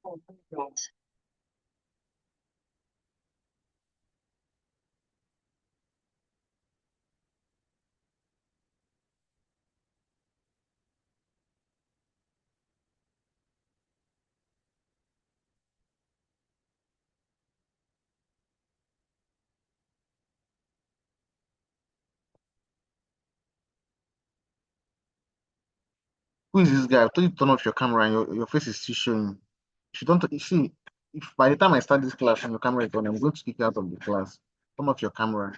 Who is this guy? I told you to turn off your camera and your face is still showing. If you don't, you see, if by the time I start this class and your camera is on, I'm going to kick you out of the class. Turn off your camera.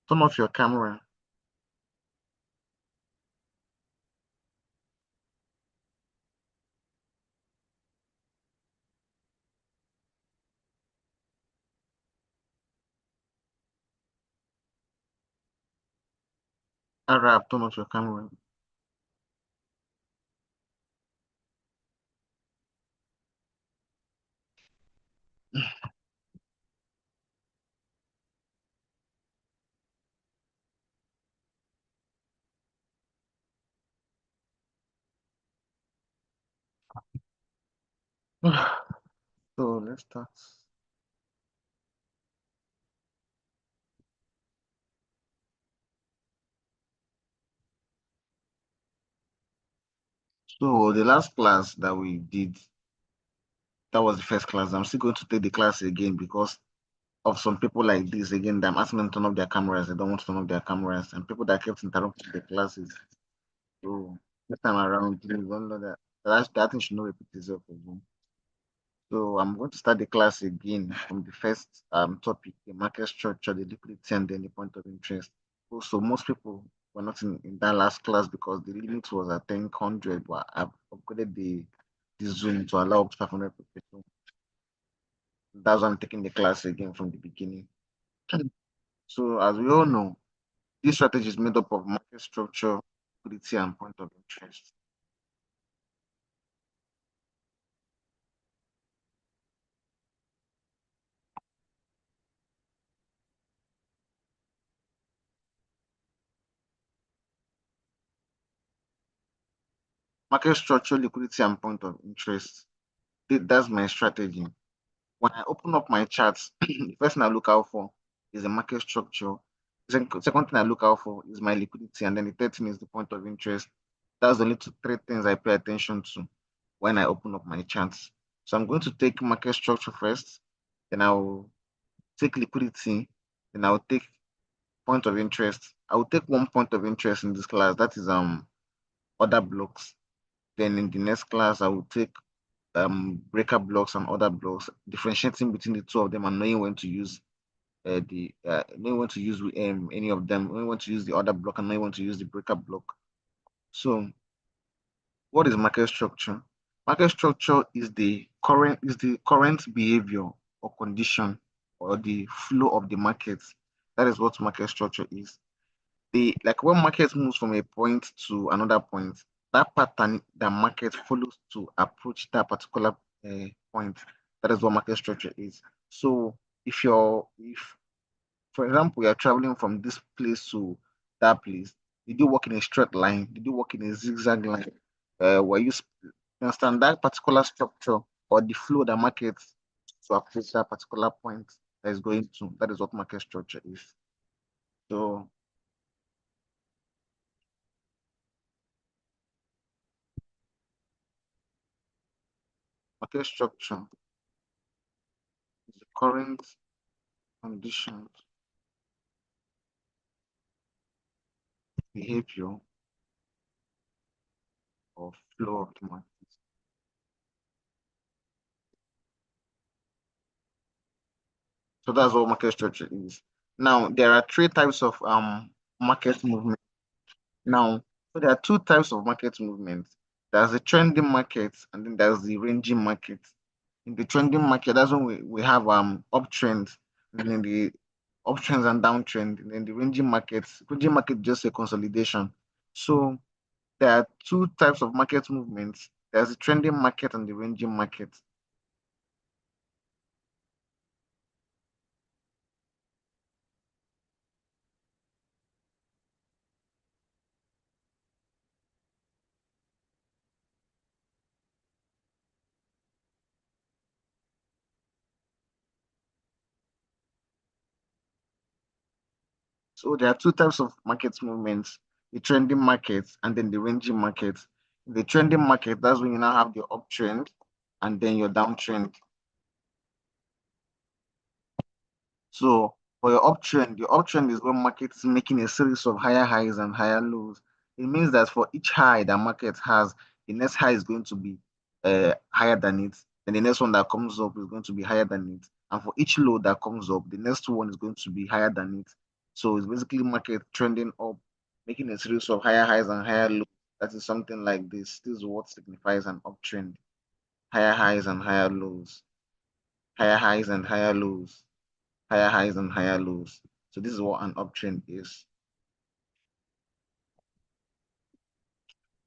Turn off your camera. Arab, turn off your camera. So let's start. So the last class that we did, that was the first class. I'm still going to take the class again because of some people like this again that I'm asking them to turn off their cameras. They don't want to turn off their cameras, and people that kept interrupting the classes. So this time around, please don't know that. That thing should not repeat itself again. So I'm going to start the class again from the first topic, the market structure, the liquidity, and then the point of interest. Also, most people were not in that last class because the limit was at 1000, but I've upgraded the Zoom to allow up to 500 people. That's why I'm taking the class again from the beginning. So as we all know, this strategy is made up of market structure, liquidity, and point of interest. Market structure, liquidity, and point of interest. That's my strategy. When I open up my charts, the first thing I look out for is the market structure. Second thing I look out for is my liquidity, and then the third thing is the point of interest. That's the only three things I pay attention to when I open up my charts. So I'm going to take market structure first, then I'll take liquidity, then I'll take point of interest. I will take one point of interest in this class, that is other blocks. Then in the next class, I will take breaker blocks and other blocks, differentiating between the two of them and knowing when to use the knowing when to use any of them, knowing when to use the other block and knowing when to use the breaker block. So what is market structure? Market structure is the current behavior or condition or the flow of the market. That is what market structure is. The like when market moves from a point to another point, that pattern the market follows to approach that particular point. That is what market structure is. So if for example you are traveling from this place to that place, did you walk in a straight line? Did you walk in a zigzag line? Were you understand that particular structure or the flow of the market to approach that particular point that is going to? That is what market structure is. So market structure is the current conditions, behavior, or flow of the market. So that's what market structure is. Now, there are three types of market movement. Now, so there are two types of market movement. There's the trending market and then there's the ranging market. In the trending market, that's when we have uptrends and then the uptrends and downtrend. And then the ranging market is just a consolidation. So There are two types of market movements. There's the trending market and the ranging market. So there are two types of market movements, the trending market and then the ranging market. The trending market, that's when you now have the uptrend and then your downtrend. So for your uptrend, the uptrend is when market is making a series of higher highs and higher lows. It means that for each high that market has, the next high is going to be higher than it. Then the next one that comes up is going to be higher than it. And for each low that comes up, the next one is going to be higher than it. So it's basically market trending up, making a series of higher highs and higher lows. That is something like this. This is what signifies an uptrend. Higher highs and higher lows. Higher highs and higher lows, higher highs and higher lows. So this is what an uptrend is.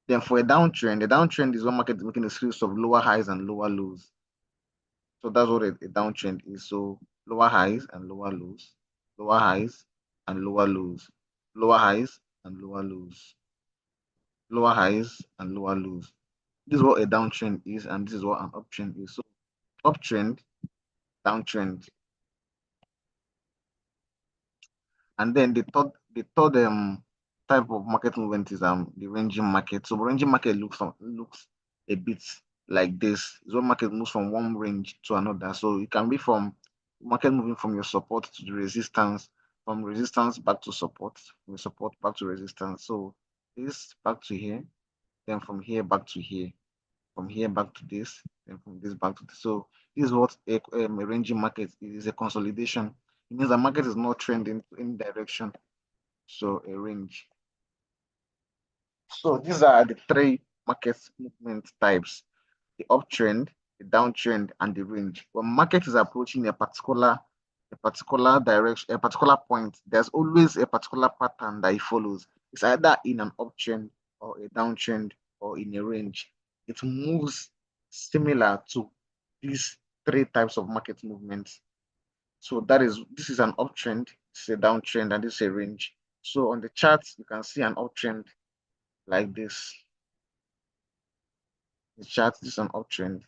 Then for a downtrend is when market is making a series of lower highs and lower lows. So that's what a downtrend is. So lower highs and lower lows, lower highs and lower lows, lower highs and lower lows, lower highs and lower lows. This is what a downtrend is, and this is what an uptrend is. So uptrend, downtrend. And then the third type of market movement is the ranging market. So ranging market looks a bit like this. It's when market moves from one range to another. So it can be from market moving from your support to the resistance, from resistance back to support, from support back to resistance. So this back to here, then from here back to here, from here back to this, then from this back to this. So this is what a ranging market is. It is a consolidation. It means the market is not trending in direction. So a range. So these are the three market movement types: the uptrend, the downtrend, and the range. When market is approaching a particular direction, a particular point, there's always a particular pattern that it follows. It's either in an uptrend or a downtrend or in a range. It moves similar to these three types of market movements. So this is an uptrend, this is a downtrend, and this is a range. So on the chart, you can see an uptrend like this. The chart, this is an uptrend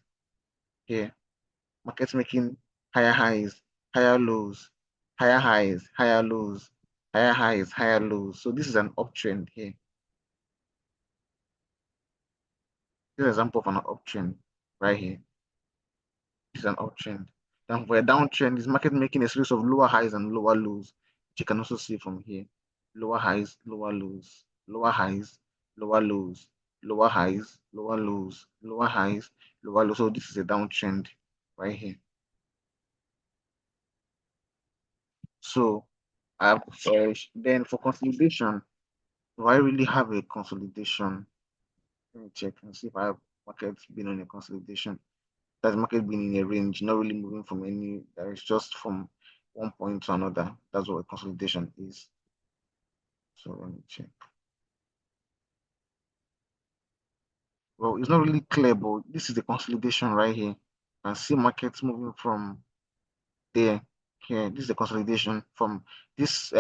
here. Markets making higher highs, higher lows, higher highs, higher lows, higher highs, higher lows. So this is an uptrend here. This is an example of an uptrend right here. This is an uptrend. Then for a downtrend, is market making a series of lower highs and lower lows, which you can also see from here. Lower highs, lower lows, lower highs, lower lows, lower highs, lower lows, lower highs, lower lows. So this is a downtrend right here. So then for consolidation, do I really have a consolidation? Let me check and see if I have market been on a consolidation. That's market being in a range, not really moving from any, that is just from one point to another. That's what a consolidation is. So let me check. Well, it's not really clear, but this is the consolidation right here. You can see markets moving from there, here. This is the consolidation from this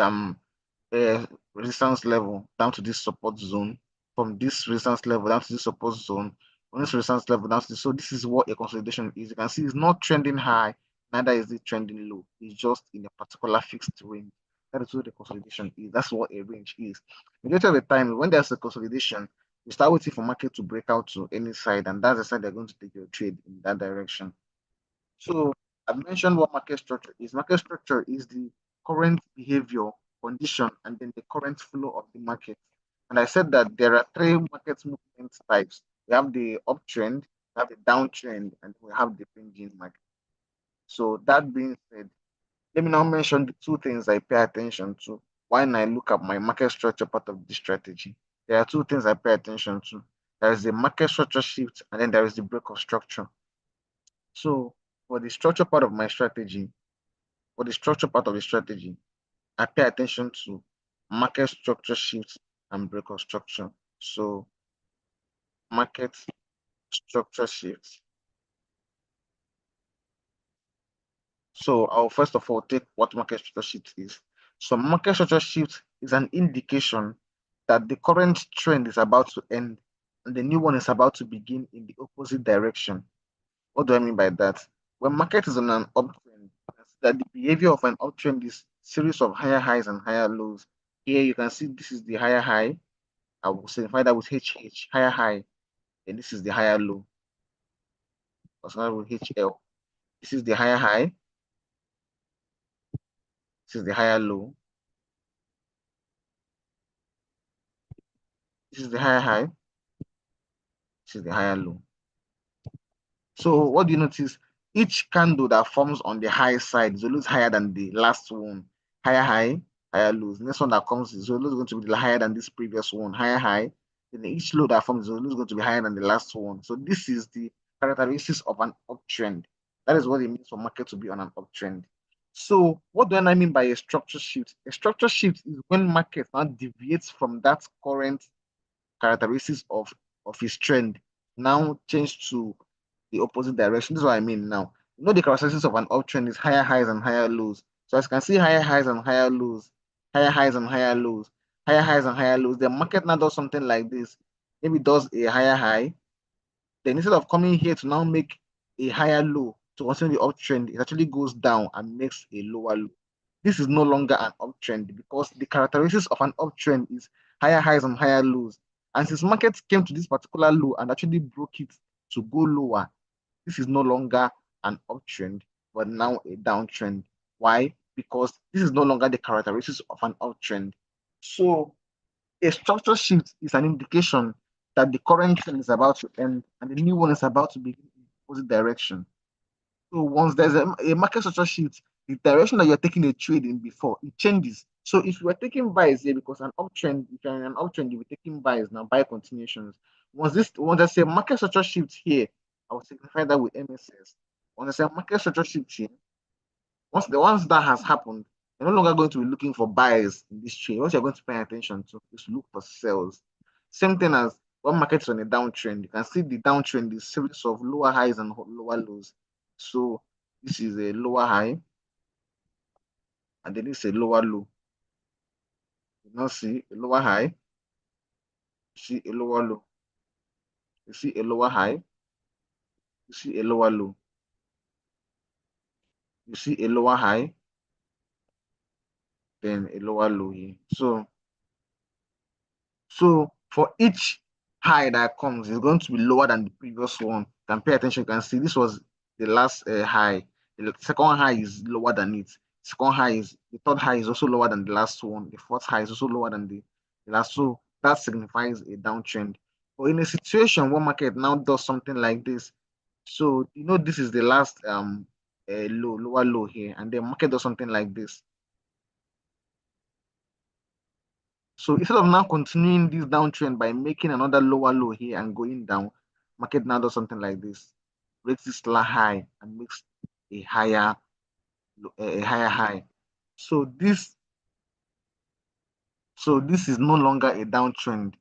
resistance level down to this support zone, from this resistance level down to this support zone, from this resistance level down to this. So this is what a consolidation is. You can see it's not trending high, neither is it trending low. It's just in a particular fixed range. That is what the consolidation is. That's what a range is. Majority of the time, when there's a consolidation, you start waiting for market to break out to any side, and that's the side they're going to take your trade in that direction. So I mentioned what market structure is. Market structure is the current behavior, condition, and then the current flow of the market. And I said that there are three market movement types. We have the uptrend, we have the downtrend, and we have the ranging market. So that being said, let me now mention the two things I pay attention to when I look at my market structure part of the strategy. There are two things I pay attention to. There is the market structure shift, and then there is the break of structure. So for the structure part of my strategy, for the structure part of the strategy, I pay attention to market structure shifts and break of structure. So market structure shift. So I'll first of all take what market structure shift is. So market structure shift is an indication that the current trend is about to end and the new one is about to begin in the opposite direction. What do I mean by that? When market is on an uptrend, that the behavior of an uptrend is series of higher highs and higher lows. Here you can see this is the higher high. I will signify that with HH, higher high. And this is the higher low. Also with HL. This is the higher high. This is the higher low. This is the higher high. This is the higher low. So what do you notice? Each candle that forms on the high side is always higher than the last one. Higher high, higher lows. Next one that comes is always going to be higher than this previous one. Higher high. Then each low that forms is always going to be higher than the last one. So this is the characteristics of an uptrend. That is what it means for market to be on an uptrend. So what do I mean by a structure shift? A structure shift is when market now deviates from that current characteristics of his trend, now change to the opposite direction. This is what I mean now. You know, the characteristics of an uptrend is higher highs and higher lows. So as you can see, higher highs and higher lows, higher highs and higher lows, higher highs and higher lows. The market now does something like this. Maybe does a higher high. Then instead of coming here to now make a higher low to continue the uptrend, it actually goes down and makes a lower low. This is no longer an uptrend because the characteristics of an uptrend is higher highs and higher lows. And since markets came to this particular low and actually broke it to go lower, this is no longer an uptrend, but now a downtrend. Why? Because this is no longer the characteristics of an uptrend. So a structure shift is an indication that the current trend is about to end and the new one is about to begin in the opposite direction. So once there's a market structure shift, the direction that you're taking a trade in before, it changes. So if you are taking buys here because an uptrend, if you're in an uptrend, you'll be taking buys now, buy continuations. Once there's a market structure shift here, I will signify that with MSS. Once there's a market structure shift here, once that has happened, you're no longer going to be looking for buys in this trade. What you're going to pay attention to is look for sales. Same thing as when markets on a downtrend, you can see the downtrend is series of lower highs and lower lows. So this is a lower high, and then this is a lower low. You now see a lower high, you see a lower low, you see a lower high, you see a lower low, you see a lower high, then a lower low here. So for each high that comes, it's going to be lower than the previous one. You can pay attention. You can see this was the last high. The second high is lower than it. The third high is also lower than the last one. The fourth high is also lower than the last. So that signifies a downtrend. But in a situation where market now does something like this, so you know this is the last lower low here, and the market does something like this. So instead of now continuing this downtrend by making another lower low here and going down, market now does something like this. Breaks this high and makes a higher high. So this is no longer a downtrend.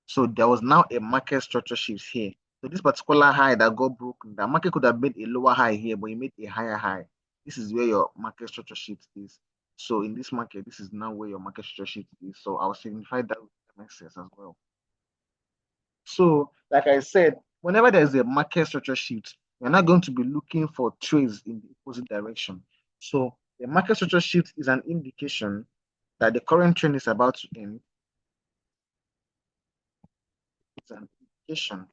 So there was now a market structure shift here. So this particular high that got broken, the market could have made a lower high here, but it made a higher high. This is where your market structure shift is. So in this market, this is now where your market structure shift is. So I'll signify that with MXS as well. So, like I said, whenever there's a market structure shift, you're not going to be looking for trades in the opposite direction. So, the market structure shift is an indication that the current trend is about to end. It's an indication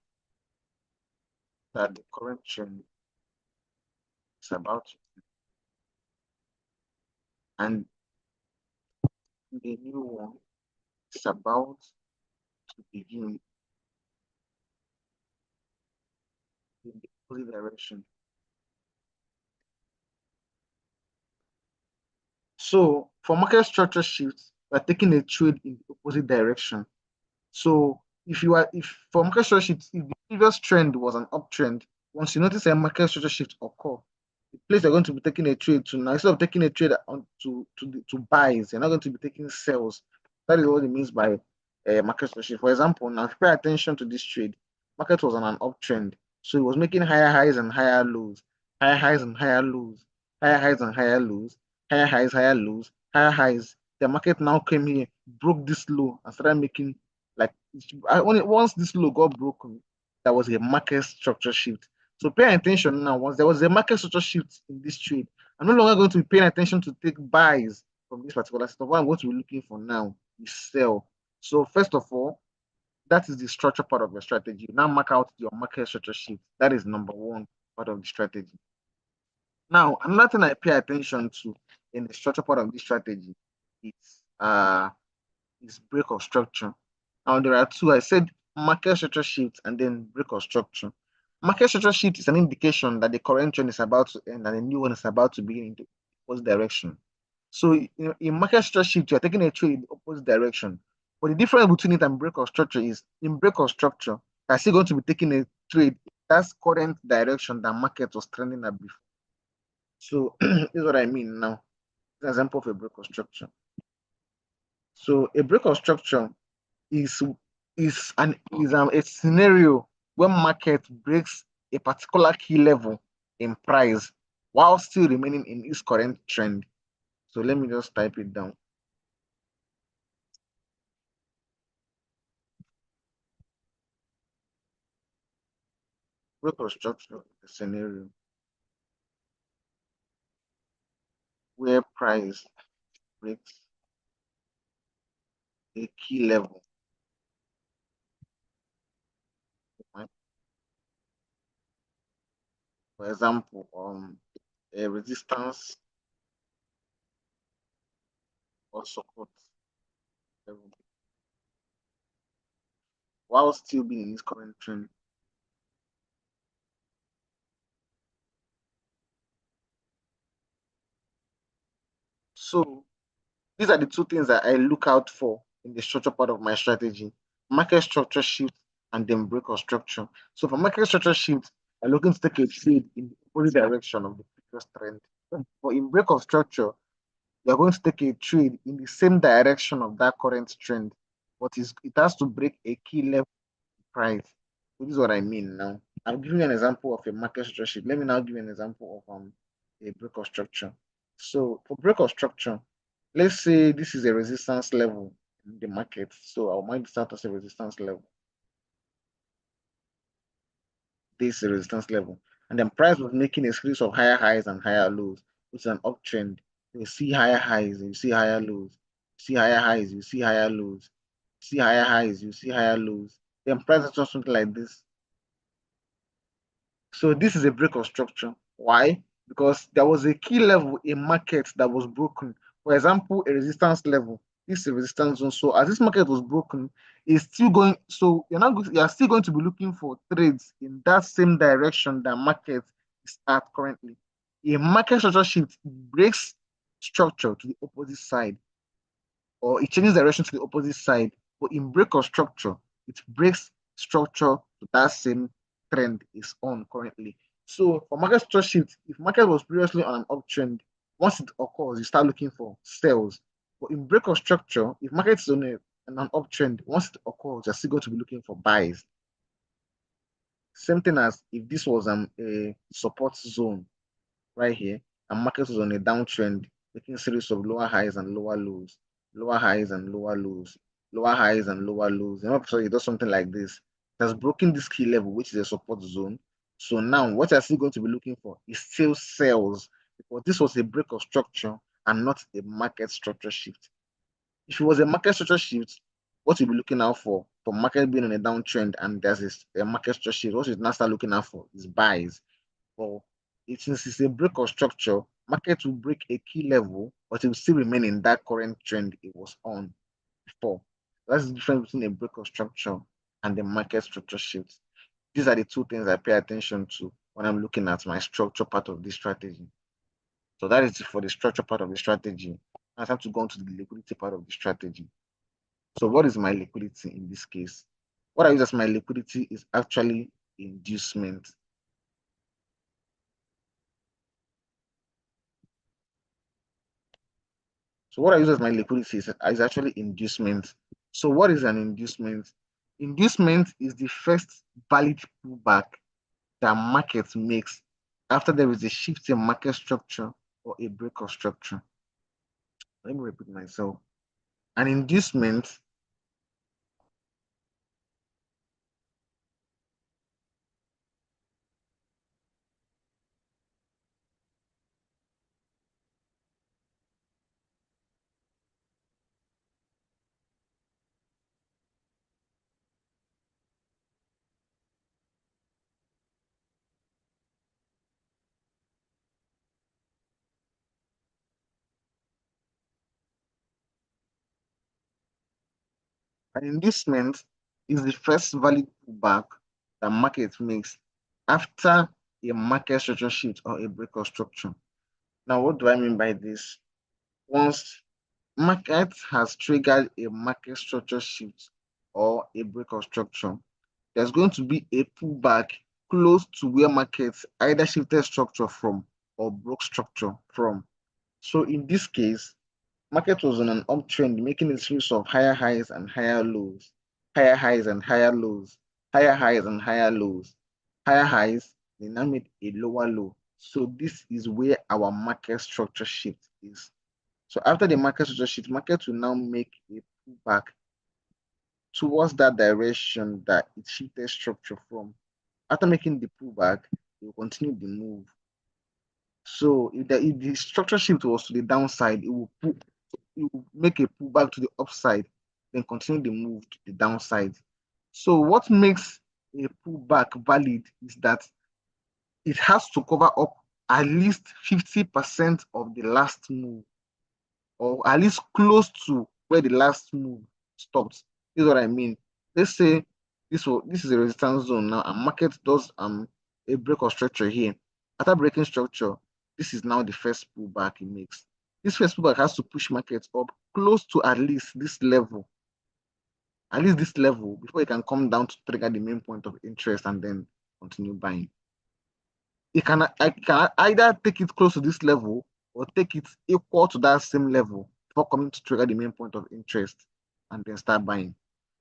that the current trend is about to end, and the new one is about to begin in the opposite direction. So, for market structure shifts, we're taking a trade in the opposite direction. So if for market structure shift, if the previous trend was an uptrend, once you notice a market structure shift occur, the place you're going to be taking a trade to now, instead of taking a trade on to buys, you're not going to be taking sales. That is what it means by market structure shift. For example, now if you pay attention to this trade, market was on an uptrend. So it was making higher highs and higher lows, higher highs and higher lows, higher highs and higher lows, higher highs, higher lows, higher highs. The market now came here, broke this low, and started making like once this low got broken, there was a market structure shift. So pay attention now. Once there was a market structure shift in this trade, I'm no longer going to be paying attention to take buys from this particular stuff. What I'm going to be looking for now is sell. So first of all, that is the structure part of your strategy. Now mark out your market structure shift. That is number one part of the strategy. Now, another thing I pay attention to in the structure part of this strategy is break of structure. Now there are two. I said market structure shift and then break of structure. Market structure shift is an indication that the current trend is about to end and a new one is about to begin in the opposite direction. So in market structure shift, you're taking a trade in the opposite direction. But the difference between it and break of structure is in break of structure, you're still going to be taking a trade that's current direction that market was trending at before. So this is what I mean now. An example of a break of structure. So a break of structure is a scenario when market breaks a particular key level in price while still remaining in its current trend. So let me just type it down. Break of structure is a scenario where price breaks a key level. Right? For example, a resistance or support level while still being in its current trend. So these are the two things that I look out for in the structure part of my strategy: market structure shift and then break of structure. So for market structure shift, I'm looking to take a trade in the opposite direction of the previous trend. But in break of structure, you're going to take a trade in the same direction of that current trend, but it has to break a key level price. So this is what I mean now. I'm giving you an example of a market structure shift. Let me now give you an example of a break of structure. So for break of structure, let's say this is a resistance level in the market. So I might start as a resistance level. This is a resistance level. And then price was making a series of higher highs and higher lows, which is an uptrend. You see higher highs, you see higher lows. See higher highs, you see higher lows. See higher highs, you see higher lows. Then price is just something like this. So this is a break of structure. Why? Because there was a key level in market that was broken. For example, a resistance level. This is a resistance zone. So as this market was broken, it's still going. So you are still going to be looking for trades in that same direction that market is at currently. A market structure shift breaks structure to the opposite side, or it changes direction to the opposite side. But in break of structure, it breaks structure to that same trend is on currently. So for market structure shift, if market was previously on an uptrend, once it occurs, you start looking for sales. But in break of structure, if market is on an uptrend, once it occurs, you're still going to be looking for buys. Same thing as if this was a support zone right here, and market was on a downtrend, making a series of lower highs and lower lows, lower highs and lower lows, lower highs and lower lows. So it does something like this. It has broken this key level, which is a support zone. So now what you're still going to be looking for is still sales, because this was a break of structure and not a market structure shift. If it was a market structure shift, what you'll be looking out for market being on a downtrend and there's a market structure shift, what you now start looking out for is buys. Or since it's a break of structure, market will break a key level, but it will still remain in that current trend it was on before. That's the difference between a break of structure and the market structure shift. These are the two things I pay attention to when I'm looking at my structure part of this strategy. So that is for the structure part of the strategy. I have to go on to the liquidity part of the strategy. So what is my liquidity in this case? What I use as my liquidity is actually inducement. So what I use as my liquidity is actually inducement. So what is an inducement? Inducement is the first valid pullback that market makes after there is a shift in market structure or a break of structure. Let me repeat myself. An inducement an inducement is the first valid pullback that market makes after a market structure shift or a break of structure. Now, what do I mean by this? Once market has triggered a market structure shift or a break of structure, there's going to be a pullback close to where markets either shifted structure from or broke structure from. So in this case, market was on an uptrend, making a series of higher highs and higher lows, higher highs and higher lows, higher highs and higher lows, higher highs. They now made a lower low. So this is where our market structure shift is. So after the market structure shift, market will now make a pullback towards that direction that it shifted structure from. After making the pullback, it will continue the move. So if the structure shift was to the downside, it will make a pullback to the upside, then continue the move to the downside. So what makes a pullback valid is that it has to cover up at least 50% of the last move, or at least close to where the last move stopped. This is what I mean. Let's say this is a resistance zone now, and market does a break of structure here. After breaking structure, this is now the first pullback it makes. This first pullback has to push markets up close to at least this level before it can come down to trigger the main point of interest and then continue buying. I can either take it close to this level or take it equal to that same level before coming to trigger the main point of interest and then start buying.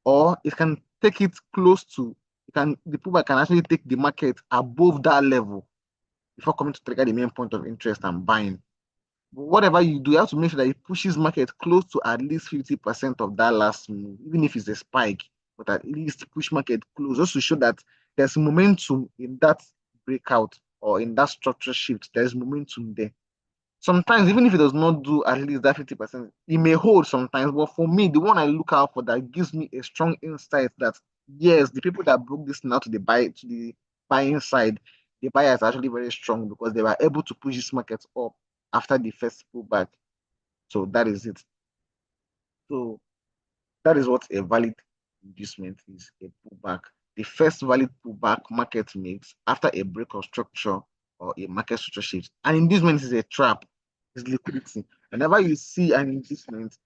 Or it can take it close to, the pullback can actually take the market above that level before coming to trigger the main point of interest and buying. But whatever you do, you have to make sure that it pushes market close to at least 50% of that last move, even if it's a spike, but at least push market close, just to show that there's momentum in that breakout or in that structure shift. There's momentum there. Sometimes, even if it does not do at least that 50%, it may hold sometimes. But for me, the one I look out for that gives me a strong insight that yes, the people that broke this now to the buying side, the buyer is actually very strong because they were able to push this market up after the first pullback. So that is it. So that is what a valid inducement is, a pullback. The first valid pullback market makes after a break of structure or a market structure shift. An inducement is a trap, it's liquidity. Whenever you see an inducement,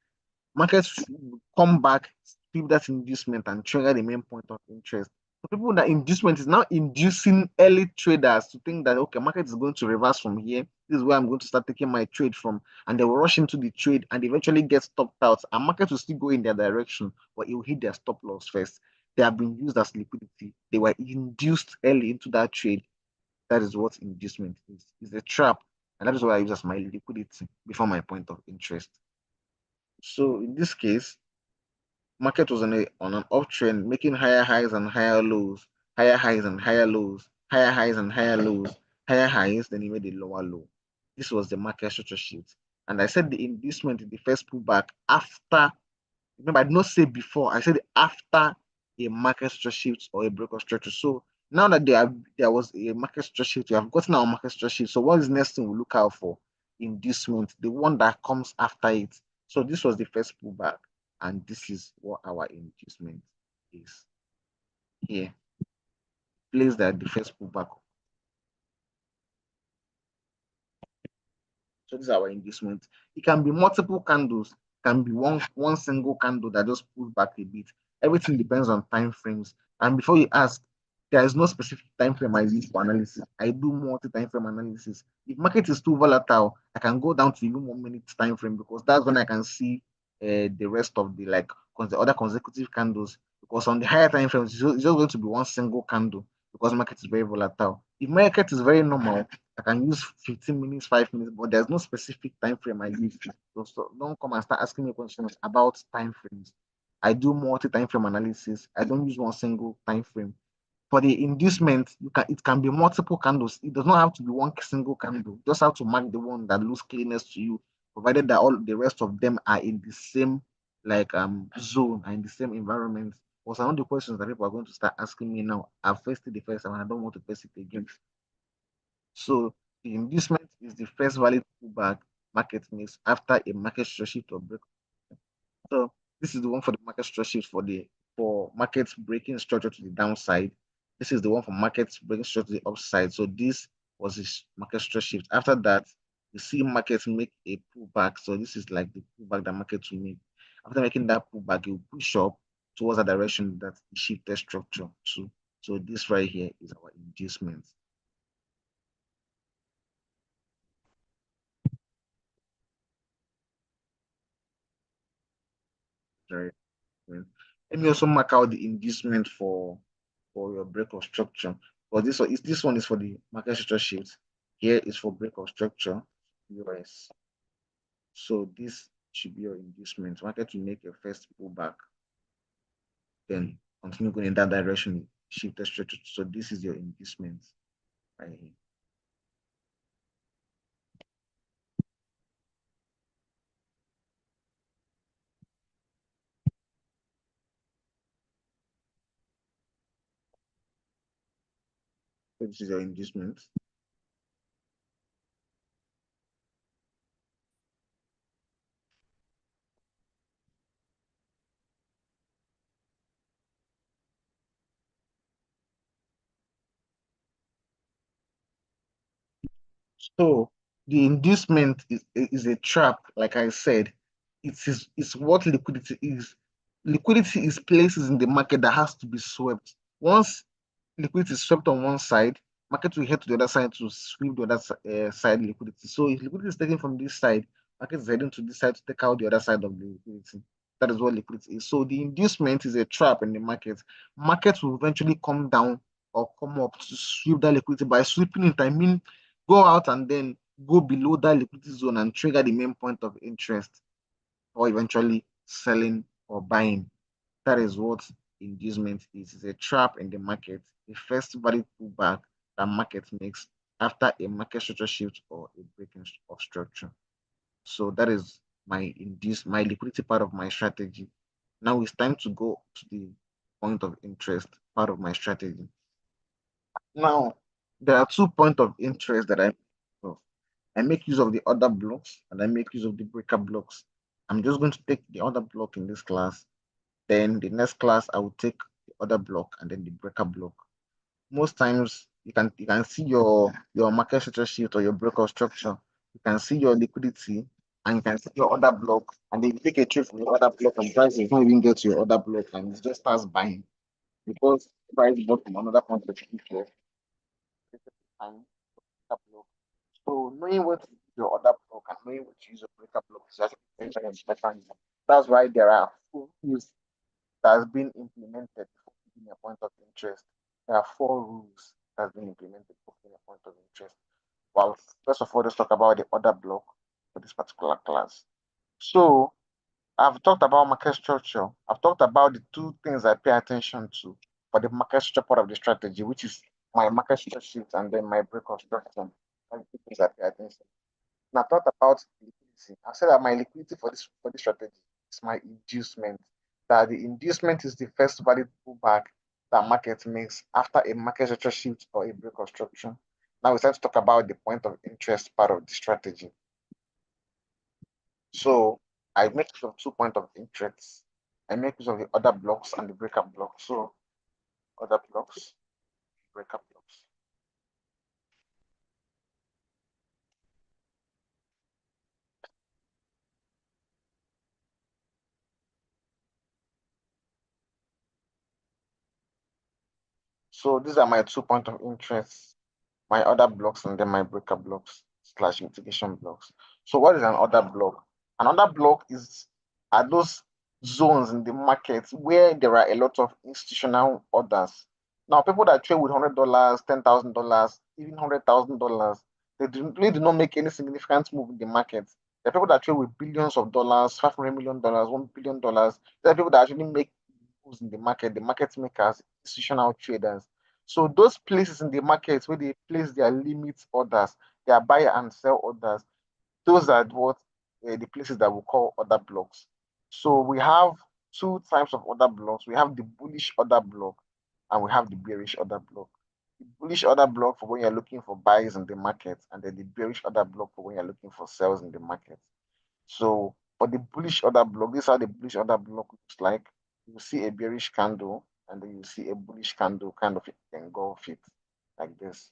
markets will come back, strip that inducement, and trigger the main point of interest. So people, that inducement is now inducing early traders to think that okay, market is going to reverse from here. This is where I'm going to start taking my trade from, and they will rush into the trade and eventually get stopped out. And market will still go in their direction, but it will hit their stop loss first. They have been used as liquidity. They were induced early into that trade. That is what inducement is. It's a trap, and that is what I use as my liquidity before my point of interest. So in this case, market was on an uptrend, making higher highs and higher lows, higher highs and higher lows, higher highs and higher lows, higher highs, then he made a lower low. This was the market structure shift. And I said the inducement in the first pullback after, remember, I did not say before, I said after a market structure shift or a break of structure. So now that there was a market structure shift, we have gotten our market structure shift. So what is the next thing we look out for? Inducement, the one that comes after it. So this was the first pullback, and this is what our inducement is here. Place that the first pullback. So this is our inducement. It can be multiple candles, can be one single candle that just pulls back a bit. Everything depends on time frames. And before you ask, there is no specific time frame I use for analysis. I do multi-time frame analysis. If market is too volatile, I can go down to even 1 minute time frame because that's when I can see the rest of the other consecutive candles. because on the higher time frames, it's just going to be one single candle because market is very volatile. If market is very normal, I can use 15 minutes, 5 minutes, but there's no specific time frame I use. So don't come and start asking me questions about time frames. I do multi time frame analysis. I don't use one single time frame. For the inducement, it can be multiple candles. It does not have to be one single candle. You just have to mark the one that looks cleanest to you, provided that all the rest of them are in the same zone and in the same environment. Was one of the questions that people are going to start asking me now. I've faced it the first time and I don't want to face it again. So the inducement is the first valid pullback market makes after a market structure shift or break. So this is the one for the market structure shift for markets breaking structure to the downside. This is the one for markets breaking structure to the upside. So this was this market structure shift. After that, you see markets make a pullback. So this is like the pullback that markets will make. After making that pullback, you push up towards the direction that the shifted structure to. So this right here is our inducement. Right. Let me also mark out the inducement for your break of structure. But this one is for the market structure shift. Here is for break of structure, US. So this should be your inducement. Market to make a first pullback, then continue going in that direction, shift the structure. So this is your inducement right here. So this is your inducement. So the inducement is a trap, like I said. It's what liquidity is. Liquidity is places in the market that has to be swept. Once liquidity is swept on one side, market will head to the other side to sweep the other side liquidity. So if liquidity is taken from this side, market is heading to this side to take out the other side of the liquidity. That is what liquidity is. So the inducement is a trap in the market. Market will eventually come down or come up to sweep that liquidity. By sweeping it, I mean go out and then go below that liquidity zone and trigger the main point of interest or eventually selling or buying. That is what inducement is. It's a trap in the market, a first valid pullback that market makes after a market structure shift or a breaking of structure. So that is my liquidity part of my strategy. Now it's time to go to the point of interest part of my strategy. Now there are 2 points of interest that I make use of the other blocks and I make use of the breaker blocks. I'm just going to take the other block in this class. Then the next class, I will take the other block and then the breaker block. Most times you can see your market structure sheet or your breaker structure. You can see your liquidity and you can see your other block. And then you take a trade from your other block and price does not even get to your other block and it just starts buying because price bought from another point of view. So knowing what to use your other block and knowing what to use your breaker block is actually very important. That's why there are rules that has been implemented for giving a point of interest. There are 4 rules that has been implemented for giving a point of interest. Well, first of all, let's talk about the other block for this particular class. So I've talked about market structure. I've talked about the 2 things I pay attention to for the market structure part of the strategy, which is my market structure sheet and then my break of structure. And 2 things I pay attention. And I thought about liquidity. I said that my liquidity for this strategy is my inducement. That the inducement is the first valid pullback that market makes after a market structure shift or a break of structure. Now we start to talk about the point of interest part of the strategy. So I make use of 2 points of interest. I make use of the other blocks and the breakup blocks. So other blocks, breakup blocks. So these are my 2 points of interest, my other blocks, and then my breakup blocks slash mitigation blocks. So what is an other block? Another block are those zones in the market where there are a lot of institutional orders. Now, people that trade with $100, $10,000, even $100,000, they really do not make any significant move in the market. There are people that trade with billions of dollars, $500 million, $1 billion. There are people that actually make moves in the market makers, institutional traders. So those places in the market where they place their limit orders, their buy and sell orders, those are what the places that we call order blocks. So we have two types of order blocks. We have the bullish order block and we have the bearish order block. The bullish order block for when you're looking for buys in the market, and then the bearish order block for when you're looking for sells in the market. So for the bullish order block, this is how the bullish order block looks like. You see a bearish candle, and then you see a bullish candle kind of engulf it like this.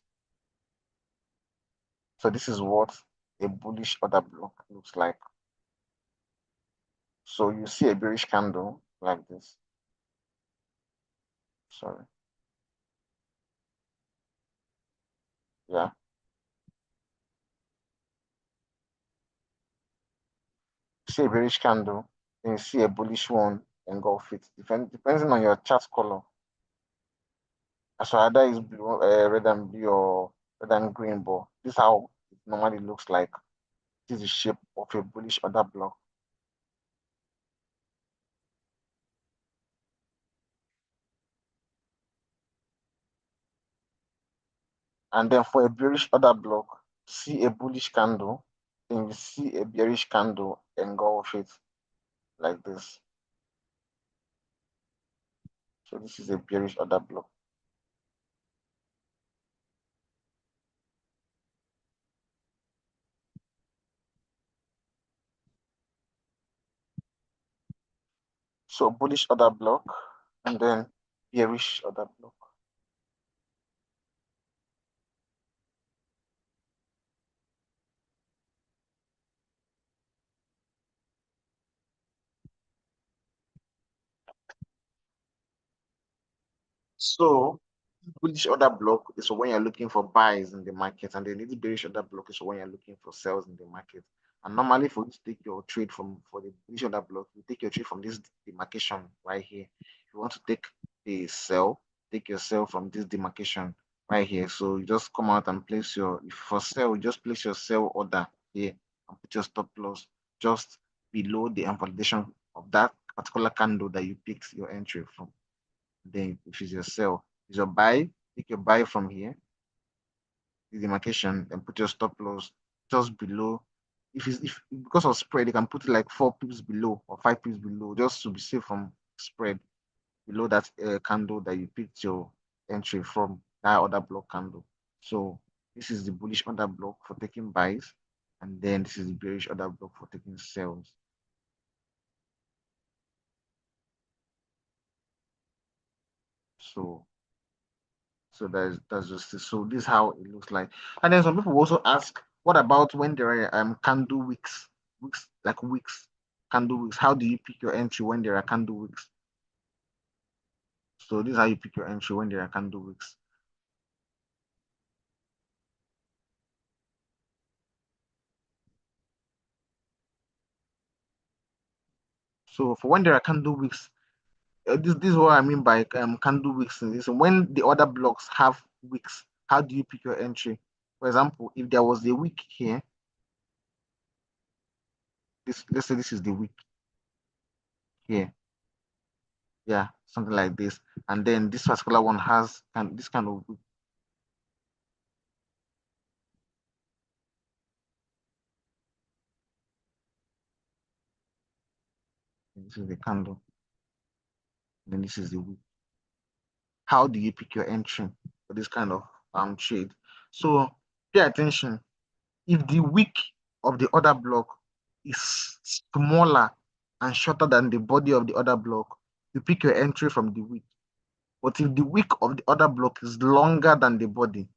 So this is what a bullish order block looks like. So you see a bearish candle like this. Sorry. Yeah. You see a bearish candle, then you see a bullish one engulf it. Depending on your chart color. So either is blue, red and blue or red and green, but this is how it normally looks like. This is the shape of a bullish order block. And then for a bearish order block, see a bullish candle, then you see a bearish candle engulf it like this. So this is a bearish order block. So bullish order block and then bearish order block. So bullish order block is when you're looking for buys in the market, and then the bearish order block is when you're looking for sells in the market. And normally, for you to take your trade from for the bullish order block, you take your trade from this demarcation right here. If you want to take a sell, take your sell from this demarcation right here. So you just come out and place your if for sell, you just place your sell order here and put your stop loss just below the validation of that particular candle that you picked your entry from. Then if it's your sell, it's your buy, take your buy from here, the demarcation, and put your stop loss just below. If because of spread, you can put it like 4 pips below or 5 pips below, just to be safe from spread below that candle that you picked your entry from, that other block candle. So this is the bullish order block for taking buys, and then this is the bearish order block for taking sells. So that's just it. So this is how it looks like. And then some people also ask, what about when there are candle wicks, wicks like wicks, candle wicks? How do you pick your entry when there are candle wicks? So this is how you pick your entry when there are candle wicks. So for when there are candle wicks, this is what I mean by candle wicks. This when the other blocks have wicks, how do you pick your entry? For example, if there was a wick here, this let's say this is the wick here, yeah, something like this, and then this particular one has this kind of wick. This is the candle. Then this is the wick. How do you pick your entry for this kind of trade? So pay attention. If the wick of the other block is smaller and shorter than the body of the other block, you pick your entry from the wick. But if the wick of the other block is longer than the body,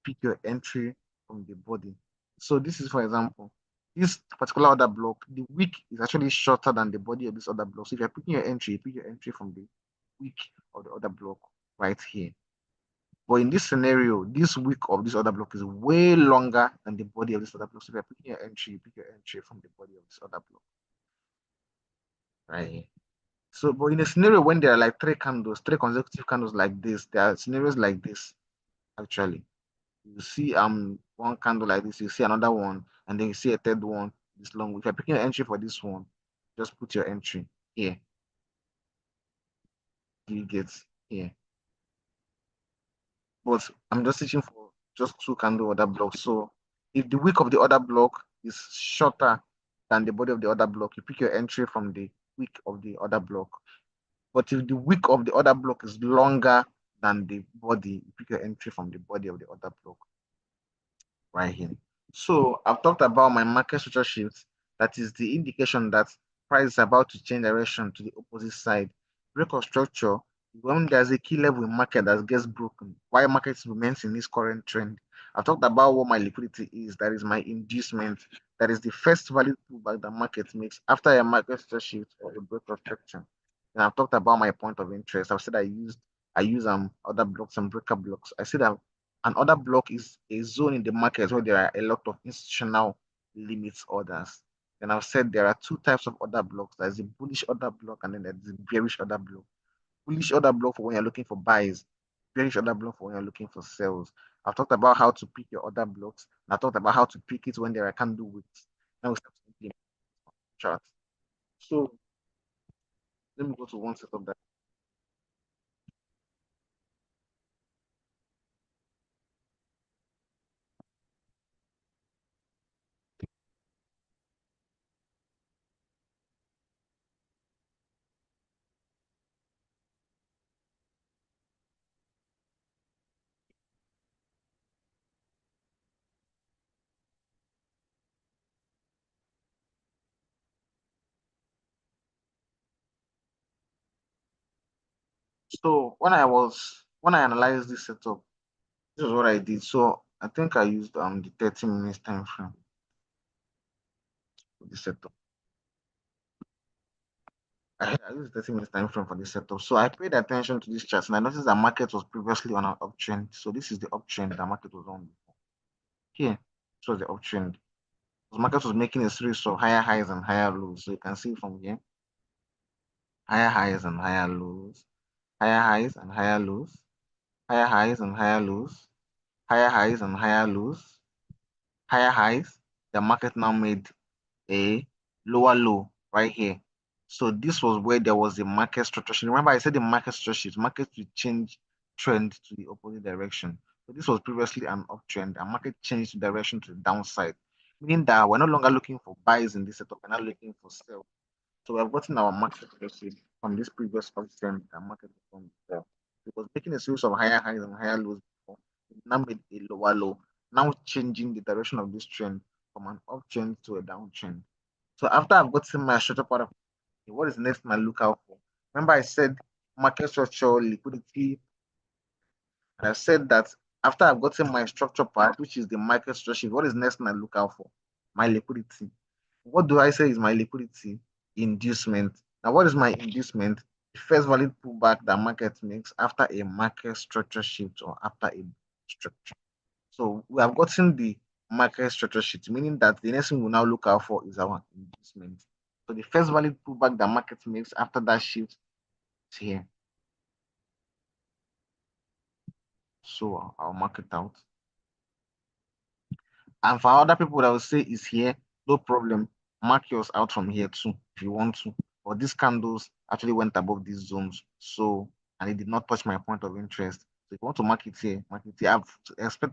pick your entry from the body. So this is, for example, this particular other block, the wick is actually shorter than the body of this other block. So if you're picking your entry, you pick your entry from the wick of the other block right here. But in this scenario, this wick of this other block is way longer than the body of this other block. So if you're picking your entry, you pick your entry from the body of this other block right here. So, but in a scenario when there are like three candles, three consecutive candles like this, there are scenarios like this actually. You see one candle like this, you see another one, and then you see a third one this long. If you're picking an entry for this one, just put your entry here. You get here. But I'm just searching for just two candle other blocks. So if the wick of the other block is shorter than the body of the other block, you pick your entry from the wick of the other block. But if the wick of the other block is longer than the body, you pick your entry from the body of the other block right here. So I've talked about my market structure shift. That is the indication that price is about to change direction to the opposite side. Break of structure when there's a key level in market that gets broken. Why market remains in this current trend. I've talked about what my liquidity is. That is my inducement. That is the first value pullback the market makes after a market structure shift or a break of structure. And I've talked about my point of interest. I've said I use other blocks and breaker blocks. I said that another block is a zone in the market where there are a lot of institutional limits orders. And I've said there are two types of order blocks. There's a bullish order block and then there's a bearish order block. Bullish order block for when you're looking for buys, bearish order block for when you're looking for sales. I've talked about how to pick your order blocks. And I talked about how to pick it when there are candle wicks. Now we start to implement chart. So let me go to one set of that. So when I analyzed this setup, this is what I did. So I think I used the 30 minutes time frame for the setup. I used 30 minutes time frame for the setup. So I paid attention to this chart and I noticed that market was previously on an uptrend. So this is the uptrend that market was on before. Here, this was the uptrend. The market was making a series of higher highs and higher lows. So you can see from here, higher highs and higher lows, higher highs and higher lows, higher highs and higher lows, higher highs and higher lows, higher highs. The market now made a lower low right here. So this was where there was a market structure. Remember, I said the market structure, market will change trend to the opposite direction. So this was previously an uptrend, and market changed direction to the downside, meaning that we're no longer looking for buys in this setup, we're now looking for sell. So we have gotten our market structure from this previous uptrend that market was on before. It was making a series of higher highs and higher lows before. It now made a lower low, now changing the direction of this trend from an uptrend to a downtrend. So after I've gotten my structure part of it, what is next I look out for? Remember I said market structure, liquidity, and I said that after I've gotten my structure part, which is the market structure, what is next I look out for? My liquidity. What do I say is my liquidity? Inducement. Now, what is my inducement? The first valid pullback that market makes after a market structure shift or after a structure. So we have gotten the market structure sheet, meaning that the next thing we'll now look out for is our inducement. So the first valid pullback that market makes after that shift is here. So I'll mark it out. And for other people that will say is here, no problem. Mark yours out from here too if you want to. But these candles actually went above these zones. So and it did not touch my point of interest. So if you want to mark it here, mark it here.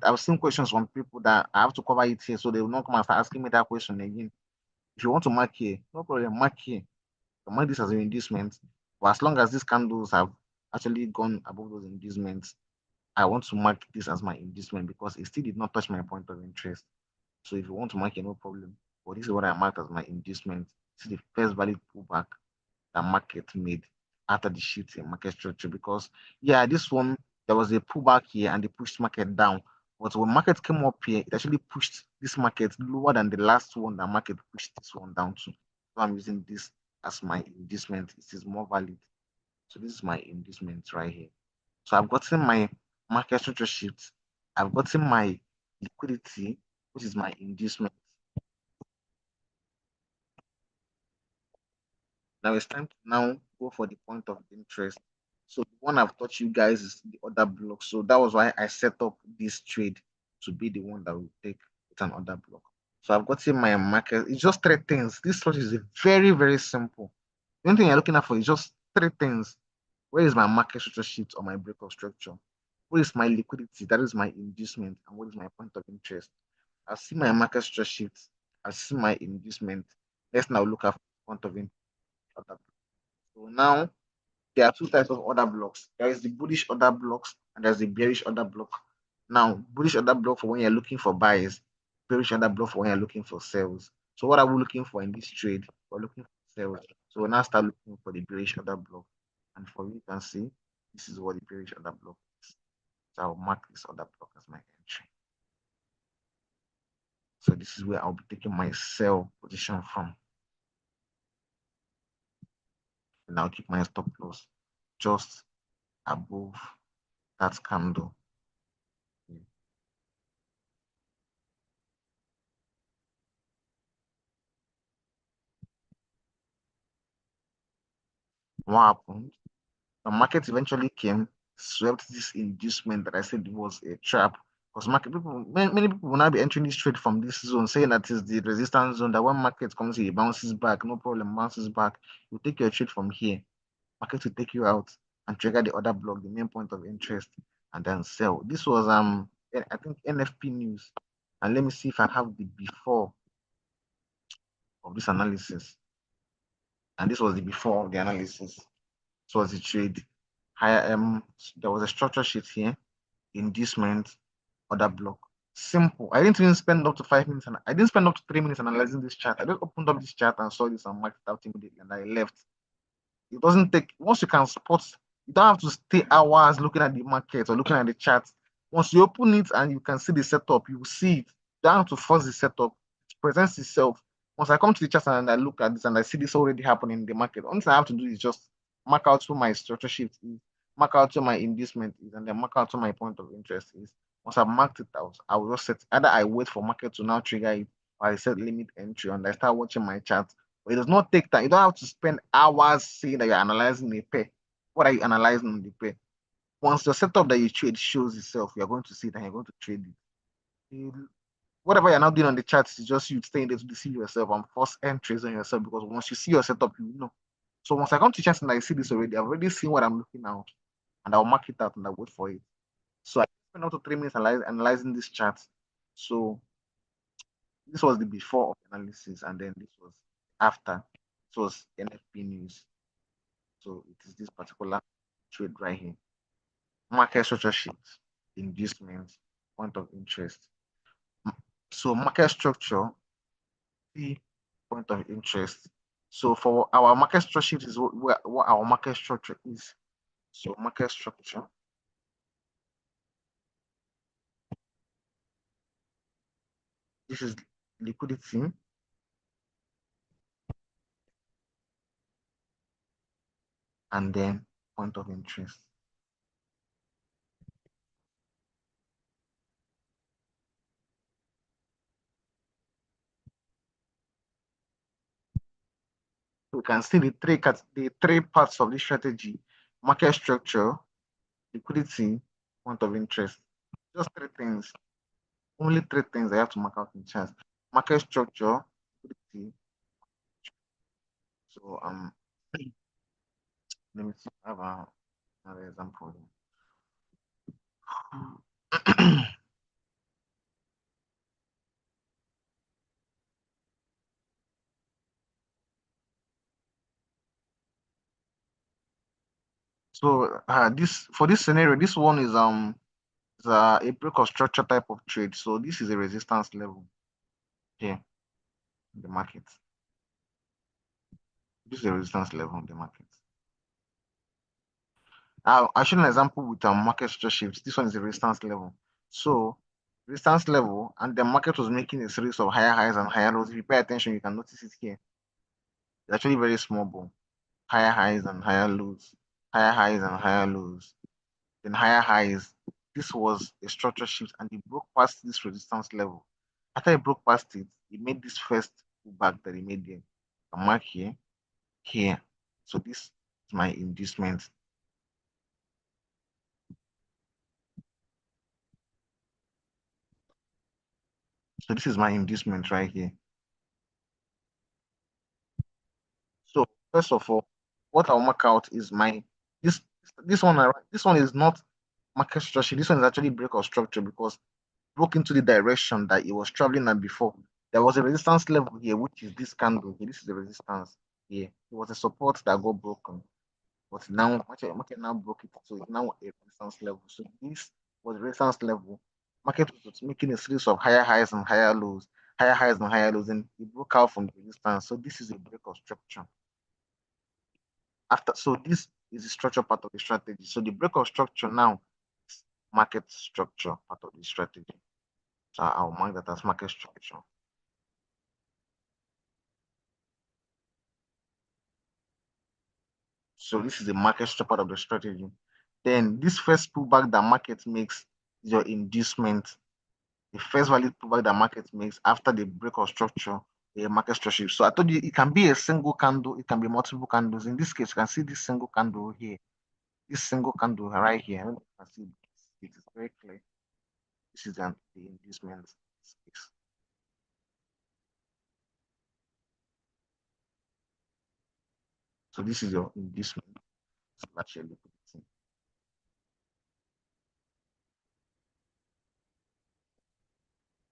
I've seen questions from people that I have to cover it here, so they will not come and start asking me that question again. If you want to mark here, no problem, mark here. You mark this as an inducement. But as long as these candles have actually gone above those inducements, I want to mark this as my inducement because it still did not touch my point of interest. So if you want to mark it, no problem. But this is what I marked as my inducement. This is the first valid pullback that market made after the shift in market structure. Because yeah, this one there was a pullback here and they pushed market down. But when market came up here, it actually pushed this market lower than the last one that market pushed this one down to. So I'm using this as my inducement. It is more valid. So this is my inducement right here. So I've gotten my market structure shift. I've gotten my liquidity, which is my inducement. Now it's time to now go for the point of interest. So the one I've taught you guys is the other block. So that was why I set up this trade to be the one that will take with an order block. So I've gotten my market. It's just three things. This strategy is very, very simple. The only thing you're looking at for is just three things. Where is my market structure sheet or my breakout structure? Where is my liquidity? That is my inducement. And what is my point of interest? I see my market structure sheet. I see my inducement. Let's now look at point of interest. So now there are two types of order blocks. There is the bullish order blocks and there's the bearish order block. Now, bullish order block for when you're looking for buys, bearish order block for when you're looking for sales. So what are we looking for in this trade? We're looking for sales. So we'll now start looking for the bearish order block. And for you can see, this is what the bearish order block is. So I'll mark this order block as my entry. So this is where I'll be taking my sell position from. And I'll keep my stop loss just above that candle. What happened? The market eventually came, swept this inducement that I said was a trap. Because market people, many people will now be entering this trade from this zone, saying that it's the resistance zone. That when market comes here, it bounces back, no problem, bounces back. You take your trade from here. Market will take you out and trigger the other block, the main point of interest, and then sell. This was I think NFP news. And let me see if I have the before of this analysis. And this was the before of the analysis. This was the trade. Higher there was a structure sheet here, inducement, order block. Simple. I didn't even spend up to 5 minutes, and I didn't spend up to 3 minutes analyzing this chart. I just opened up this chart and saw this and marked it out immediately, and I left. It doesn't take once you can spot, you don't have to stay hours looking at the market or looking at the chart. Once you open it and you can see the setup, you will see it. You don't have to force the setup. It presents itself. Once I come to the chart and I look at this and I see this already happening in the market, only thing I have to do is just mark out who my structure shift is, mark out who my inducement is, and then mark out who my point of interest is. Once I've marked it out, I will just set either I wait for market to now trigger it or I set limit entry and I start watching my chart. But it does not take time. You don't have to spend hours saying that you're analyzing a pair. What are you analyzing on the pair? Once the setup that you trade shows itself, you're going to see it and you're going to trade it. Whatever you're now doing on the charts is just you staying there to deceive yourself and force entries on yourself because once you see your setup, you know. So once I come to chance and I see this already, I've already seen what I'm looking at and I'll mark it out and I'll wait for it. So I spent up to 3 minutes analyzing this chart. So this was the before of analysis and then this was after. This was NFP news. So it is this particular trade right here. Market structure sheet, inducement, point of interest. So market structure, the point of interest. So for our market structure sheet is what our market structure is. So market structure. This is liquidity and then point of interest. So we can see the three parts of this strategy: market structure, liquidity, point of interest. Just three things. Only three things I have to mark out in chance. Market structure, liquidity. So let me see. I have another example. So this for this scenario, this one is a break of structure type of trade. So this is a resistance level here in the market. This is a resistance level in the market. Now I showed an example with market structure shifts. This one is a resistance level. So resistance level, and the market was making a series of higher highs and higher lows. If you pay attention, you can notice it here. It's actually very small ball. Higher highs and higher lows. Higher highs and higher lows. Then higher highs. This was a structure shift and it broke past this resistance level. After it broke past it, it made this first pullback that it made there. A mark here, here. So this my inducement. So this is my inducement right here. So first of all, what I'll mark out is my this this one this one is not market structure. This one is actually break of structure because broke into the direction that it was traveling at before. There was a resistance level here, which is this candle here. This is the resistance here. It was a support that got broken. But now market now broke it, so it's now a resistance level. So this was resistance level. Market was making a series of higher highs and higher lows, higher highs and higher lows, and it broke out from the resistance. So this is a break of structure. After so this is the structure part of the strategy. So the break of structure now is market structure part of the strategy. So I'll mark that as market structure. So this is the market structure part of the strategy. Then this first pullback that market makes is your inducement. The first valid pullback that market makes after the break of structure, a market structure. So I told you it can be a single candle, it can be multiple candles. In this case, you can see this single candle here, this single candle right here. I don't know if you can see it is very clear. This is the inducement space. So this is your inducement slash your liquidity.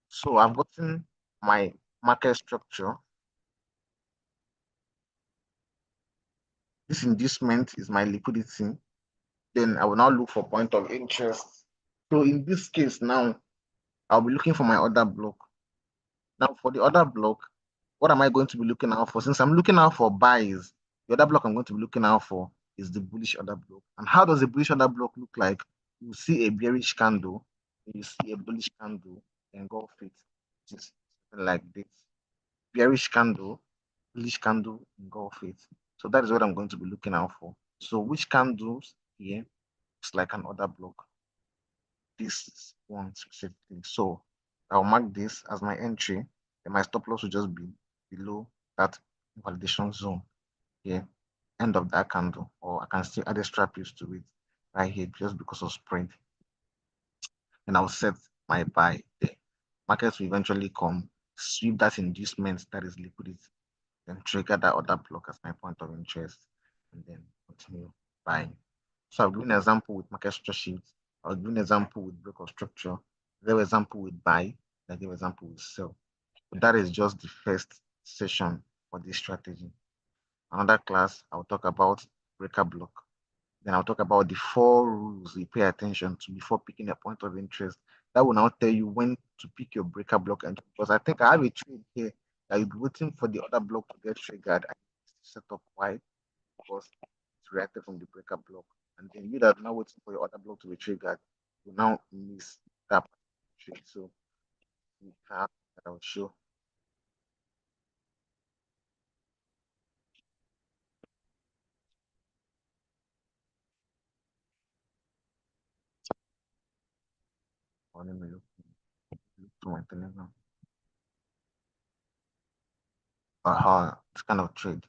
So I've gotten my market structure. This inducement is my liquidity. Then I will now look for point of interest. So in this case now, I'll be looking for my order block. Now for the order block, what am I going to be looking out for? Since I'm looking out for buys, the other block I'm going to be looking out for is the bullish order block. And how does the bullish order block look like? You see a bearish candle, you see a bullish candle, engulf it, just like this. Bearish candle, bullish candle, engulf it. So that is what I'm going to be looking out for. So which candles here looks like an order block? This one specifically. So I'll mark this as my entry, and my stop loss will just be below that validation zone here, end of that candle, or I can still add extra piece to it right here just because of spread. And I'll set my buy there. Markets will eventually come, sweep that inducement that is liquidity, then trigger that other block as my point of interest, and then continue buying. So I'll give an example with market structure shifts. I'll give an example with break of structure. I'll give an example with buy. I'll give an example with sell. But that is just the first session for this strategy. Another class, I'll talk about breaker block. Then I'll talk about the 4 rules you pay attention to before picking a point of interest. That will now tell you when to pick your breaker block. And because I think I have a trade here that you'll be waiting for the other block to get triggered. I set up why because it's reacted from the breaker block. And then you that are now waiting for your other block to be triggered, you now miss that trade. So we have that I'll show. Let me look to my telegram. This kind of trade.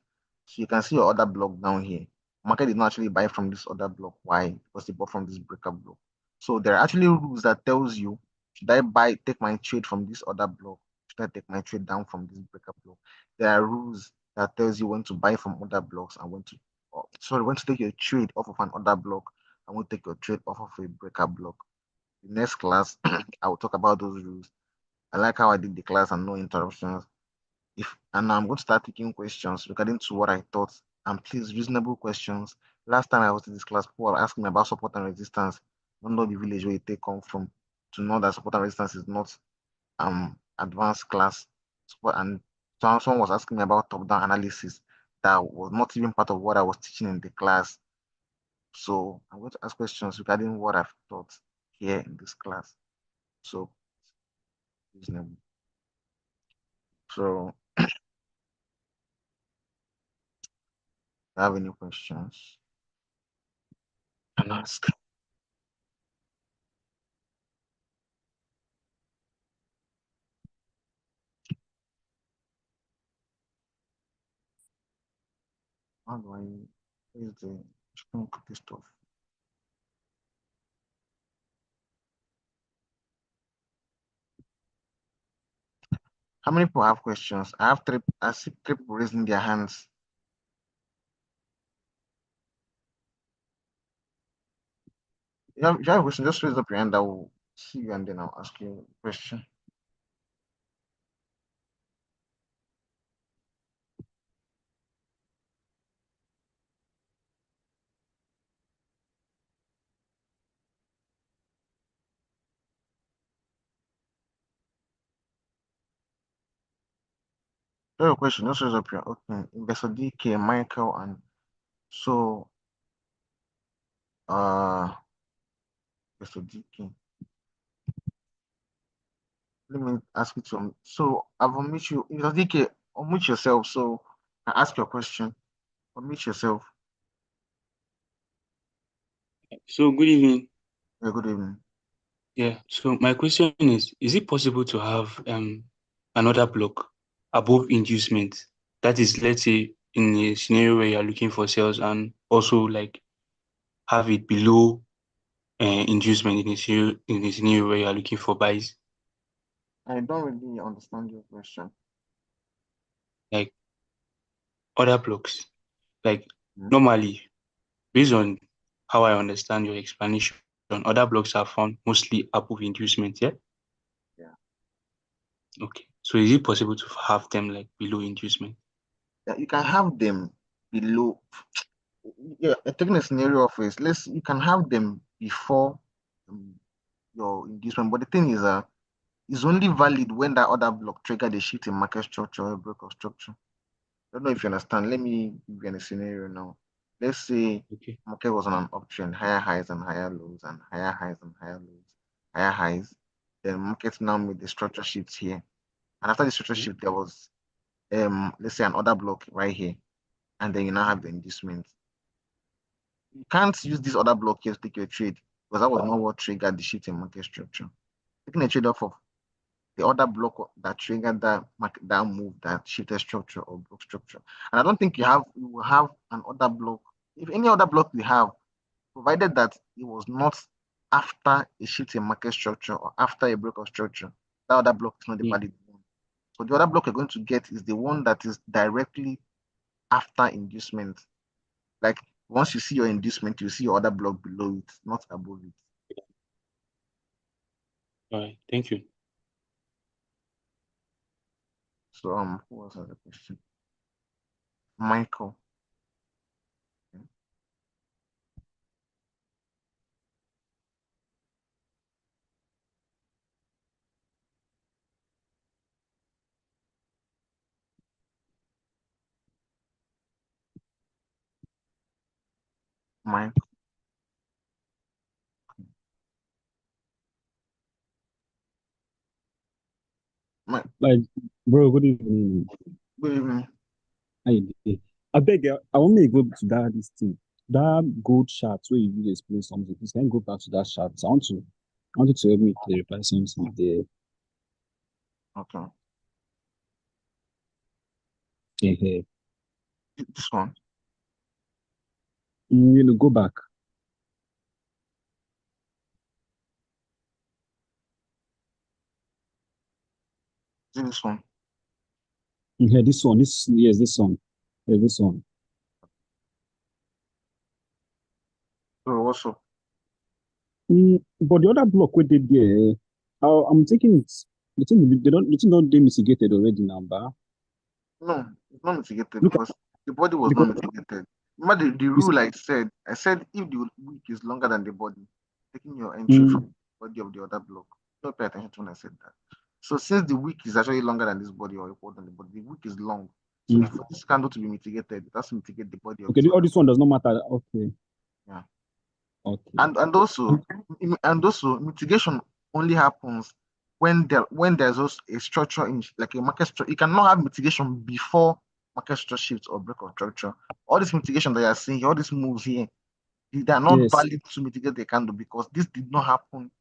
So you can see your other block down here. Market did not actually buy from this other block. Why? Because they bought from this breaker block. So there are actually rules that tells you, should I take my trade from this other block? Should I take my trade down from this breaker block? There are rules that tells you when to buy from other blocks and when to, when to take your trade off of an other block and when to take your trade off of a breaker block. The next class, I will talk about those rules. I like how I did the class and no interruptions. If and I'm going to start taking questions regarding to what I thought, and please reasonable questions. Last time I was in this class, people were asking me about support and resistance. I don't know the village where you take come from to know that support and resistance is not advanced class. And someone was asking me about top-down analysis that was not even part of what I was teaching in the class. So I'm going to ask questions regarding what I've taught here in this class. So reasonable. So if you have any questions, you can ask. How do I Where is the chicken cookie stuff? How many people have questions? I have three. I see three people raising their hands. If you have a question, just raise up your hand. I will see you and then I'll ask you a question. If you have a question, just raise up your okay. Investor DK, Michael, and so Investor DK. Let me ask you to so I've unmute you. Investor DK, unmute yourself so I ask your question. Unmute yourself. So good evening. Yeah, good evening. Yeah. So my question is it possible to have another block above inducement? That is, let's say in a scenario where you're looking for sales and also like have it below inducement in a scenario where you're looking for buys, I don't really understand your question. like other blocks. Like Hmm? normally, based on how I understand your explanation, other blocks are found mostly above inducement, yeah? Yeah. Okay. So is it possible to have them like below inducement? Yeah, you can have them below. Yeah, taking a scenario of it, let's you can have them before um, your inducement, but the thing is, it's only valid when that other block trigger the shift in market structure or broker structure. I don't know if you understand. Let me give you a scenario now. Let's say Okay. market was on an uptrend, higher highs and higher lows, and higher highs and higher lows, higher highs. Then market now made the structure shift here, and after the structure Yeah. shift, there was let's say another block right here, and then you now have the inducement. You can't use this other block here to take your trade because that was not what triggered the shift in market structure. Taking a trade off of the other block that triggered that move that shifted structure or block structure. And I don't think you will have an other block. If any other block you have, provided that it was not after a shift in market structure or after a break of structure, that other block is not the Mm. valid one. So the other block you're going to get is the one that is directly after inducement. Like once you see your inducement, you see your other block below it, not above it. All right. Thank you. So who was the question? Michael. Michael. Mike. Like, bro, good evening. Good evening. How you doing? I beg you, I want me to go to that this thing. That gold chart where you really explain something. Please can you go back to that chart? I want you to help me clarify something there. Okay. Yeah. This one. Go back. This one. Yeah, this one. Yes, this one. Yeah, this one. So what's up? But the other block where they there, I'm thinking it's the thing don't they mitigated already now, but No, it's not mitigated look at because the body was not because mitigated. Remember the you see, rule I said if the week is longer than the body, taking your entry from mm, the body of the other block. Don't pay attention to when I said that. So since the week is actually longer than this body or equal than the body, the week is long. So mm, for this candle to be mitigated, it has to mitigate the body of okay, this all other. this one does not matter. Okay, Yeah. okay. And also mitigation only happens when there's also a structure in like a market structure. You cannot have mitigation before market structure shifts or break of structure. All this mitigation that you're seeing, all these moves here, they are not Yes. valid to mitigate the candle because this did not happen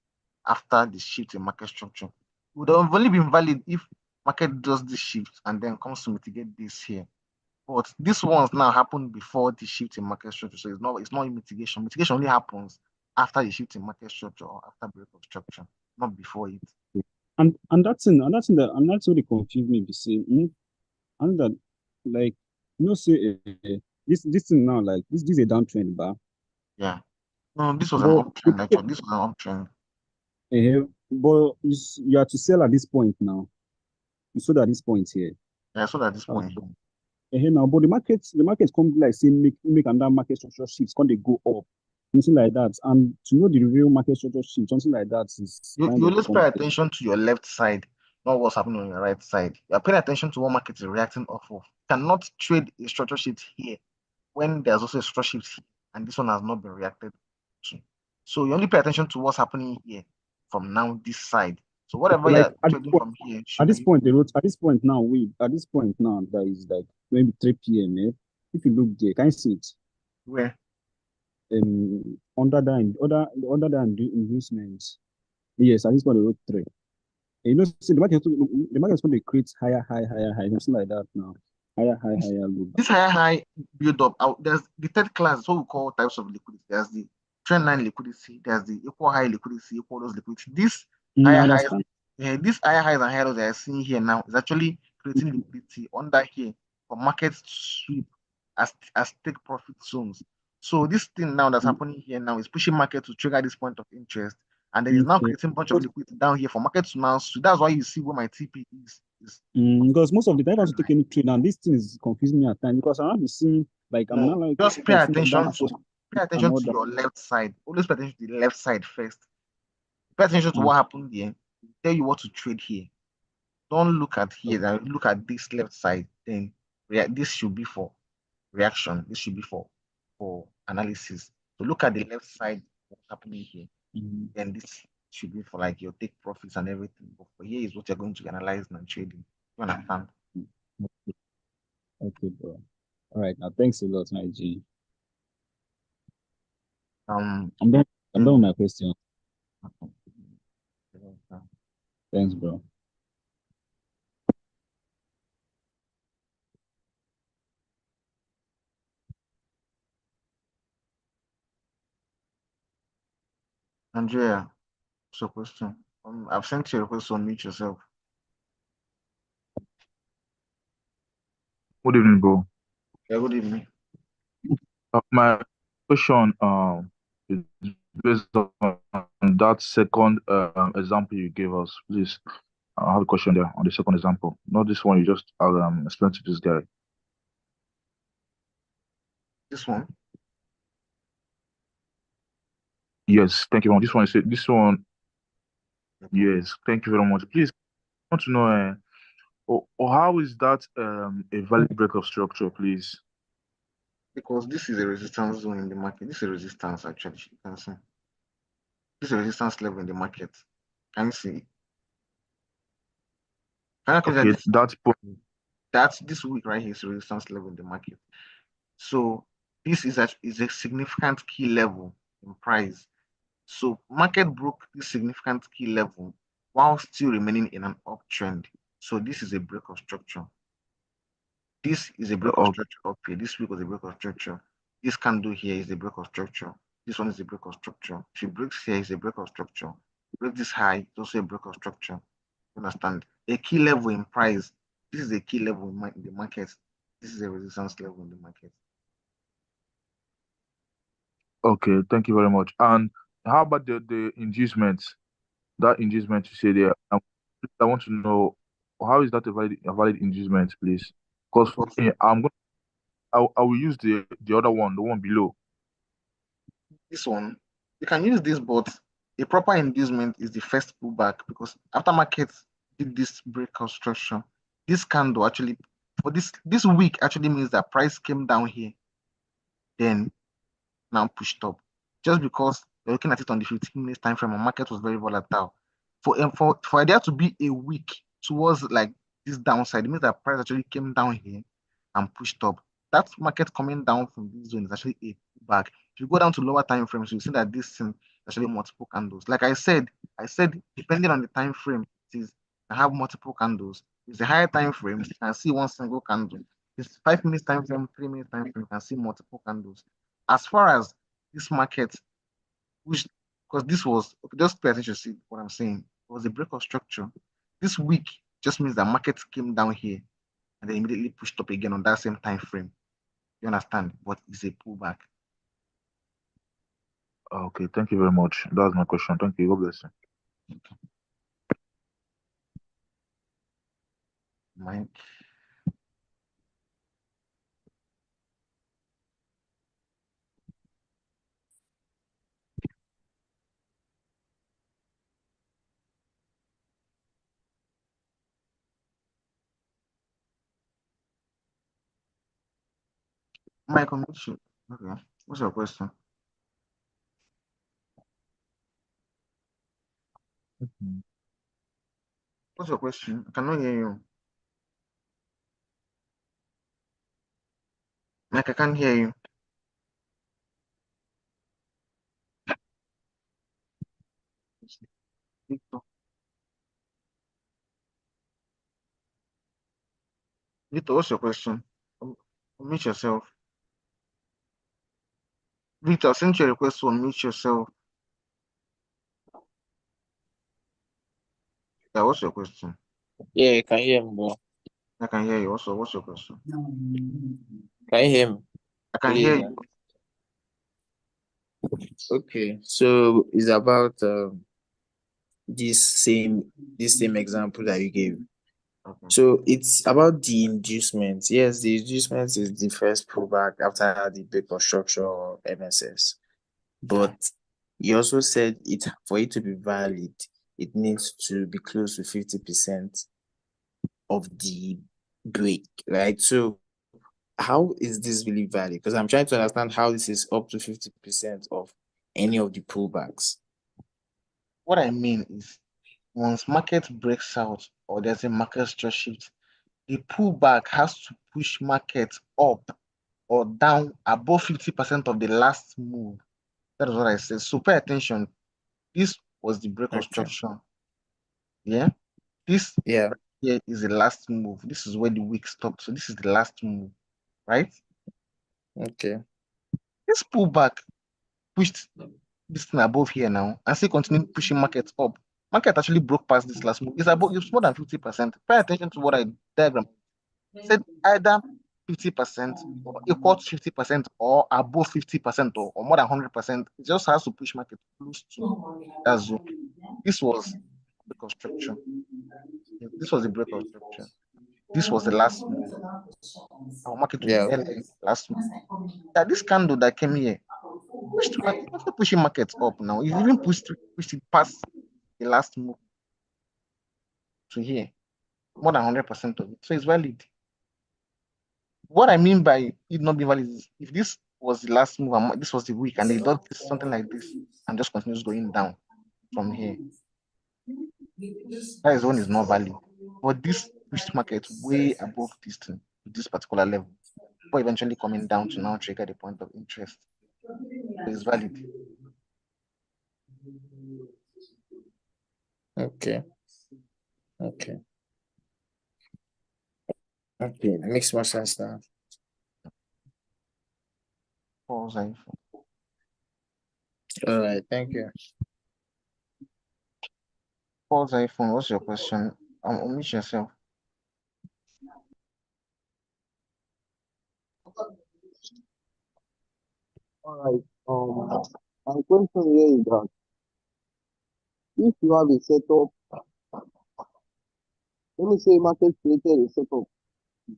after the shift in market structure. It would have only been valid if market does this shift and then comes to mitigate this here. But this ones now happened before the shift in market structure. So it's not mitigation. Mitigation only happens after the shift in market structure or after break of structure, not before it. And that's what they confuse me. Be saying, and that like say this thing now like this is a downtrend, but Yeah. No, this was an but uptrend actually. This was an uptrend. you are to sell at this point now. You sold at this point here. Yeah, so at this Uh, point. now, but the market come be like say make another market structure shifts, can they go up, something like that. And to know the real market structure shift, something like that is You, kind you of always pay complex. attention to your left side, not what's happening on your right side. You're paying attention to what market is reacting off of. You cannot trade a structure shift here when there's also a structure shift here, and this one has not been reacted to. So you only pay attention to what's happening here from now this side. So whatever Like you're trading from here should at this be point, at this point now, at this point now, that is like maybe 3 p.m. If you look there, can you see it? where. Under the inducements. Yes, at this point, they wrote three. And see the market is going to create higher, something like that now. Higher, low. This higher high build up out there's the third class, what we call types of liquidity. There's the trend line liquidity, there's the equal high liquidity, equal lows liquidity. This I higher highs, understand. this higher highs and higher lows that are seeing here now is actually creating liquidity under here for markets to sweep as take profit zones. So this thing now that's Mm, happening here now is pushing market to trigger this point of interest, and then it's now Okay. creating a bunch of liquidity down here for markets to now. So that's why you see where my TP is Because most of the time, I trend want to take line. any trade, and this thing is confusing me at times because I'm not seeing like I'm No, not like just like seeing that market pay and attention all to that. your left side. Always pay attention to the left side first. Pay attention to And what happened there. Tell you what to trade here. Don't look at here. Now look at this left side. Then this should be for reaction. This should be for analysis. So look at the left side. What's happening here? mm, Then this should be for like your take profits and everything. But for here is what you're going to analyze and trading. You understand? mm, okay, bro. All right, now thanks a lot, my G. Um. I'm done. I'm done with mm, my question. Thanks, bro. Andrea, so question. I've sent you a request to unmute yourself. Good evening, bro. Yeah, good evening. My question is based on that second example you gave us. Please, I have a question there on the second example, not this one you just explained to this guy. This one. Yes, thank you very much. This one, this one. Okay. Yes, thank you very much. Please, I want to know, or how is that a valid break of structure, please? Because this is a resistance zone in the market. This is a resistance actually. You can see. This is a resistance level in the market. Can you see? Can you consider Okay, this? that's That's this week right here is a resistance level in the market. So this is a significant key level in price. So market broke this significant key level while still remaining in an uptrend. So this is a break of structure. This is a break of structure up here. This week was a break of structure. This candle here is a break of structure. This one is a break of structure. If it breaks here, it's a break of structure. Break this high, it's also a break of structure. You understand? A key level in price. This is a key level in the market. This is a resistance level in the market. okay. Thank you very much. And how about the inducements? That inducement you say there. I want to know how is that a valid inducement, please? Because Because I will use the other one, the one below. this one, you can use this, but a proper inducement is the first pullback because after market did this breakout structure, this candle actually for this week actually means that price came down here, then now pushed up. Just because you're looking at it on the 15 minutes time frame, and market was very volatile. For there to be a week towards like this downside, it means that price actually came down here and pushed up. That market coming down from this zone is actually a pullback. If you go down to lower time frames, you see that this thing is actually multiple candles. Like I said, depending on the time frame, it is I have multiple candles. It's a higher time frame, you can see one single candle. It's 5 minutes time frame, 3 minutes time frame. You can see multiple candles. As far as this market, which because this was okay, just pay attention to see what I'm saying. It was a break of structure. This week just means that market came down here and then immediately pushed up again on that same time frame. You understand? But it's a pullback. Okay, thank you very much. That's my question. Thank you. God bless you. Mike. Michael, okay. What's your question? What's your question? I cannot hear you. Mike, I can't hear you. Victor, Victor, what's your question? Unmute yourself. Victor, send your request to unmute yourself. Yeah, what's your question? Yeah, can you hear me, bro? I can hear you. Also, what's your question? Can you hear me? I can Good hear evening. you. Okay, so it's about this same example that you gave. Okay. So it's about the inducement. Yes, the inducement is the first pullback after the big structure or MSS. But you also said it for it to be valid, it needs to be close to 50% of the break, right? So how is this really valid? Because I'm trying to understand how this is up to 50% of any of the pullbacks. What I mean is once market breaks out or there's a market structure shift, the pullback has to push market up or down above 50% of the last move. That is what I said. So pay attention. This was the break of Okay. structure. Yeah. This Yeah. here is the last move. This is where the week stopped. So this is the last move, right? Okay. This pullback pushed this thing above here now and still continuing pushing markets up. Market actually broke past this last move. It's more than 50%. Pay attention to what I diagram. Said either 50% or equal to 50% or above 50% or more than 100%. It just has to push market close to that zone. This was break of structure. This was the break of structure. This was the last move. Our market to Yeah. LA last move. Yeah, this candle that came here pushed market, after pushing markets up now. It even pushed it past the last move to here. More than 100% of it. So it's valid. What I mean by it not being valid is if this was the last move and this was the week and they do something like this and just continues going down from here, that is when it's not valid. But this pushed market way above this thing, this particular level, before eventually coming down to now trigger the point of interest. So it's valid. Okay. Okay. Okay. It makes more sense now. False iPhone. All right. Thank you. False iPhone, what's your question? Omit yourself. All right. My question here is that if you have a setup, let me say market created a setup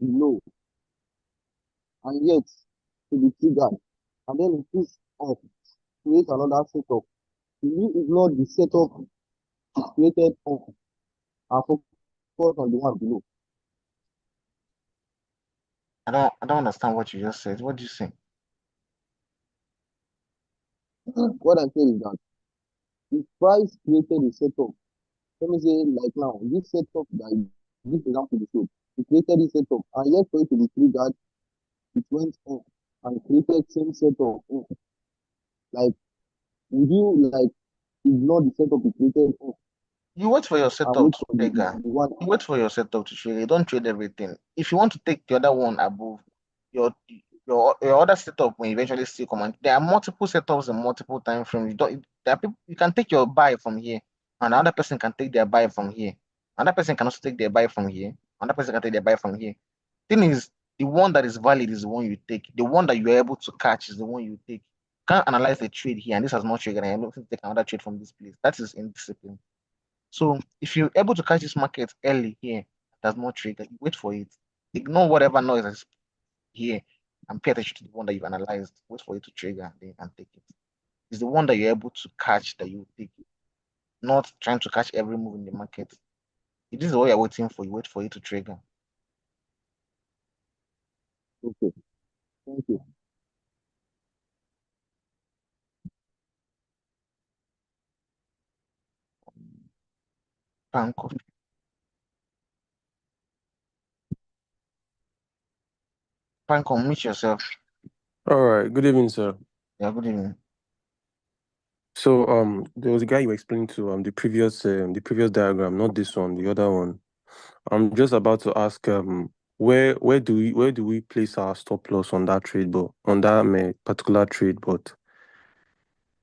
below and yet to be triggered, and then it push up, create another setup. Will you ignore the setup it created up and focus on the one below? I don't understand what you just said. What do you say? What I'm saying is that if price created a setup, let me say like now, this setup that this example is showed, it created this setup, and yet for it to be triggered, it went up and created same setup up. Like, would you like ignore the setup it created up You wait for your I setup wait to for trigger. the one. You wait for your setup to trigger. You don't trade everything. If you want to take the other one above your your other setup, when you eventually still come on, there are multiple setups and multiple time frames. You don't. There are people you can take your buy from here, and another person can take their buy from here. Another person can also take their buy from here. Another person can take their buy from here. Thing is, the one that is valid is the one you take. The one that you are able to catch is the one you take. Can't analyze the trade here, and this has not triggered. And I'm looking to take another trade from this place. That is indiscipline. So if you're able to catch this market early here, it does not trigger, you wait for it. Ignore whatever noise is here and pay attention to the one that you've analyzed. Wait for it to trigger, then you can take it. It's the one that you're able to catch that you take, not trying to catch every move in the market. If this is what you're waiting for, you wait for it to trigger. Okay, thank you. Panko, Panko, meet yourself. All right. Good evening, sir. Yeah, good evening. So there was a guy you explained to the previous diagram, not this one, the other one. I'm just about to ask where do we place our stop loss on that trade, but on that particular trade, but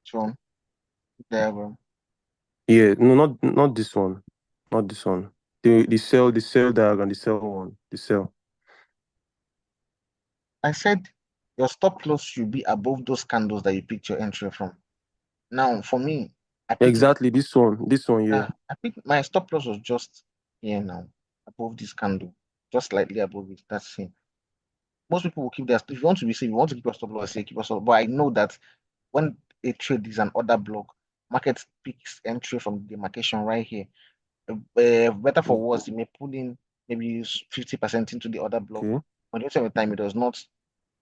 So diagram. yeah, no, not this one, not this one. The sell diagram, the sell one, the sell. I said your stop loss should be above those candles that you picked your entry from. Now, for me, I picked my Exactly, this one, yeah. I think my stop loss was just here now, above this candle, just slightly above it. That's it. Most people will keep their, if you want to be safe, you want to keep your stop loss, say keep your stop. But I know that when a trade is an order block, market picks entry from the demarcation right here. Better for worse, you may pull in maybe 50% into the order block. Okay. But the same time, it does not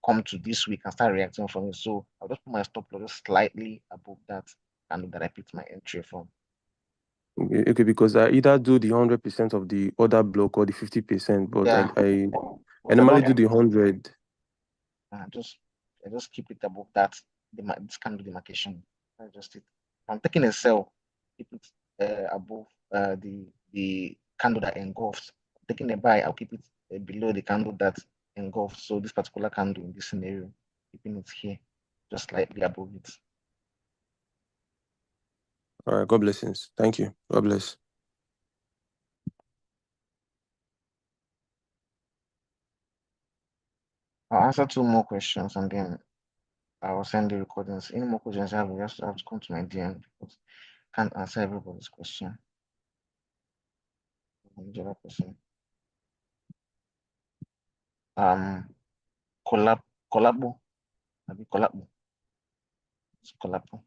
come to this week and start reacting from it. So I'll just put my stop loss just slightly above that candle that I picked my entry from. Okay, because I either do the 100% of the other block or the 50%, but Yeah. I But I normally don't do the 100. uh, just I just keep it above that this kind of demarcation. That's just it. I'm taking a sell, keep it above the candle that engulfs. Taking a buy, I'll keep it below the candle that engulfs. So this particular candle in this scenario, keeping it here, just slightly above it. All right, God blessings. Thank you. God bless. I'll answer two more questions and then I will send the recordings. Any more questions I have, you just have to come to my DM because I can't answer everybody's question. The other question. Collab collabo. Abi collabo. It's collabo.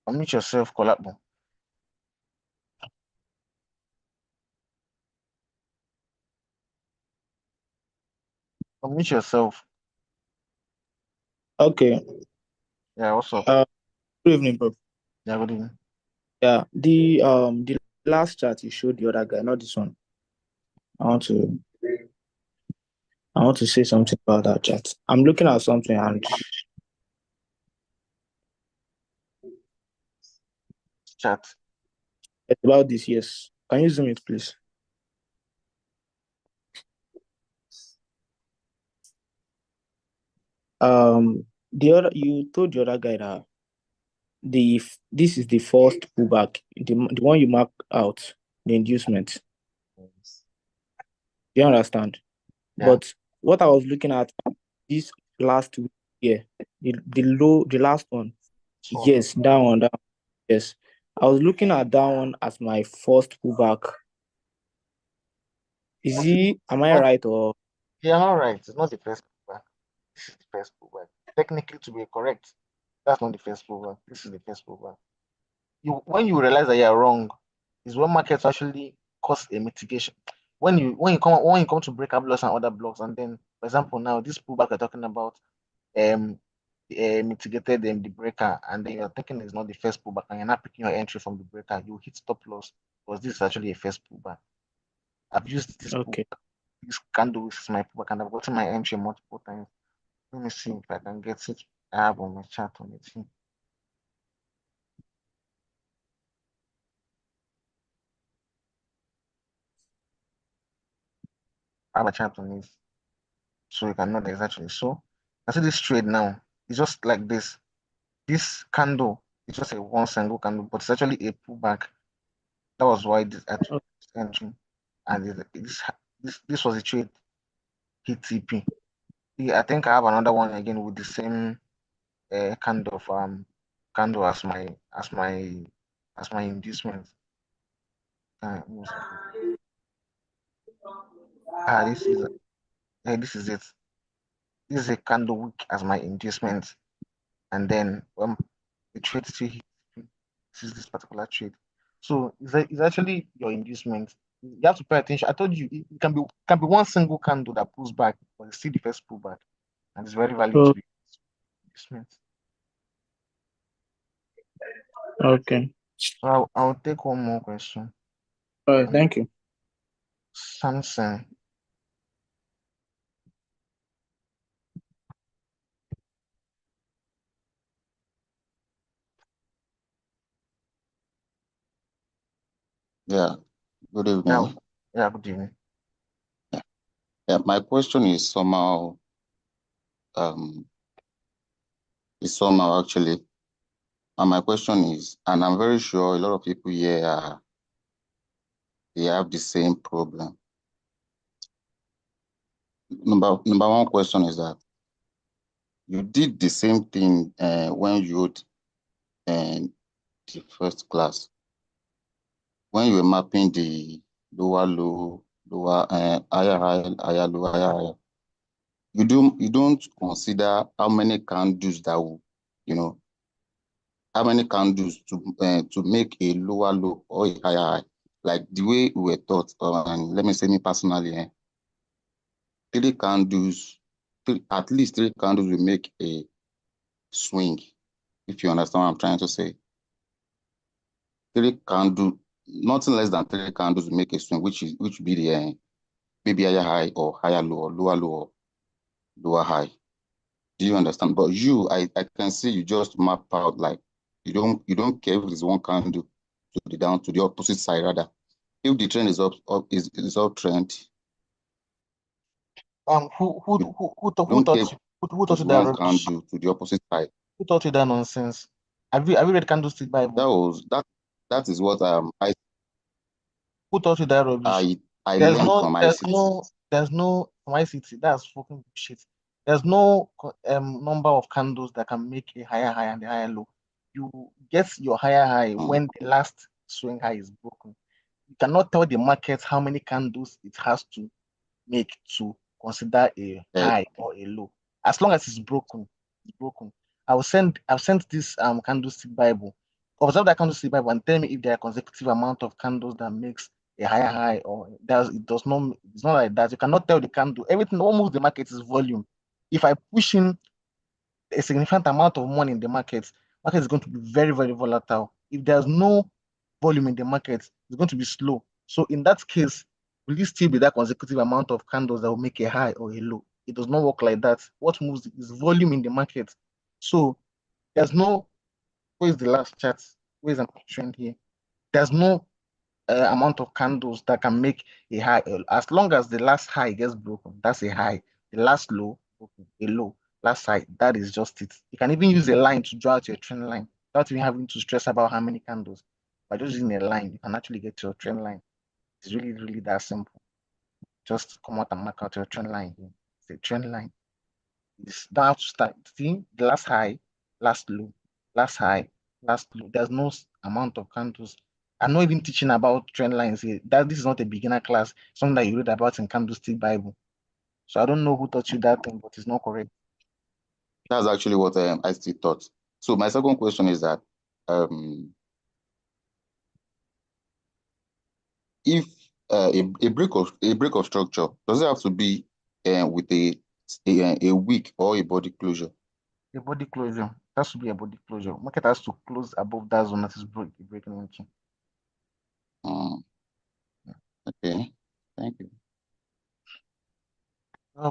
Unmute yourself, collabo. Unmute yourself. Okay. Yeah, what's up? Good evening, bro. Yeah, good evening. Yeah, the last chat you showed the other guy, not this one. I want to say something about that chat. I'm looking at something and Chat. it's about this. Yes, can you zoom it, please? The other you told the other guy that this is the first pullback, the one you mark out the inducement. Do you understand? Yeah. But what I was looking at this last week here, the last one, So, yes, that one, yes. I was looking at that one as my first pullback. Am I not, right or you're not right. It's not the first pullback. This is the first pullback. Technically, to be correct, that's not the first pullback. This is the first pullback. When you realize that you're wrong, is when markets actually cause a mitigation. When you come to break up blocks and other blocks, and then, for example, now this pullback we're talking about, um, mitigated the breaker, and then you're thinking it's not the first pullback, and you're not picking your entry from the breaker, you hit stop loss because this is actually a first pullback. I've used okay? this candle, this is my pullback, and I've gotten my entry multiple times. Let me see if I can get it. I have on my chart on it here. I have a chart on it, so you can know that it's actually so. I see this trade now. It's just like this. This candle is just a one single candle, but it's actually a pullback. That was why this at entry, and this was a trade HTP. Yeah, I think I have another one again with the same kind of candle as my inducement. One second. This is this is it. This is a candle wick as my inducement, and then the trade still hit. This is this particular trade. So it's actually your inducement. You have to pay attention. I told you it can be one single candle that pulls back, but it's still the first pullback, and it's very valid to Oh, be inducement. okay. So I'll take one more question. All right, thank you. Samsung. Yeah, good Yeah, evening. yeah, good evening. Yeah, my question um is somehow actually, and my question is, and I'm very sure a lot of people here they have the same problem. Number one question is that you did the same thing when you wrote the first class, when you were mapping the lower low, lower higher high, higher low, higher high. You don't consider how many candles that will, you know, how many candles to make a lower low or a higher high. Like the way we were taught, and let me say me personally, three candles, at least three candles will make a swing. If you understand what I'm trying to say, three candle, nothing less than three candles will make a swing, which be the maybe higher high or higher low or lower low or lower high. Do you understand? But I can see you just map out like you don't care if it's one candle to the opposite side rather. If the trend is is uptrend, you Who don't care taught if you who taught it's you that one rubbish? candle to the opposite side. Who taught you that nonsense? Have you read Candlestick Bible? That is what Who taught you that rubbish? I There's learned no, from there's ICT. no, there's no from ICT. That's fucking shit. There's no number of candles that can make a higher high and a higher low. You get your higher high Mm, when the last swing high is broken. You cannot tell the market how many candles it has to make to consider a eh, high or a low. As long as it's broken. I've sent this candlestick Bible. Observe that candlestick Bible and tell me if there are consecutive amount of candles that makes a higher high or it does not, it's not like that. You cannot tell the candle. Everything what moves the market is volume. If I push in a significant amount of money in the market is going to be very, very volatile. If there's no volume in the market, it's going to be slow. So in that case, will it still be that consecutive amount of candles that will make a high or a low? It does not work like that. What moves is volume in the market. So there's no, where's the last chart? Where's the trend here? There's no amount of candles that can make a high. As long as the last high gets broken, that's a high. The last low, okay, a low. Last high, that is just it. You can even use a line to draw out your trend line without even having to stress about how many candles. By just using a line, you can actually get your trend line. It's really, really that simple. Just come out and mark out your trend line here. It's a trend line. It's don't have to start. See the last high, last low, last high, last low. There's no amount of candles. I'm not even teaching about trend lines here. That this is not a beginner class, something that you read about in Candlestick Bible. So I don't know who taught you that thing, but it's not correct. that's actually what I still thought. So my second question is that um, if a break of structure, does it have to be with a week or a body closure? A body closure. Has to be a body closure. Market has to close above that zone that is breaking into. Mm, okay, thank you.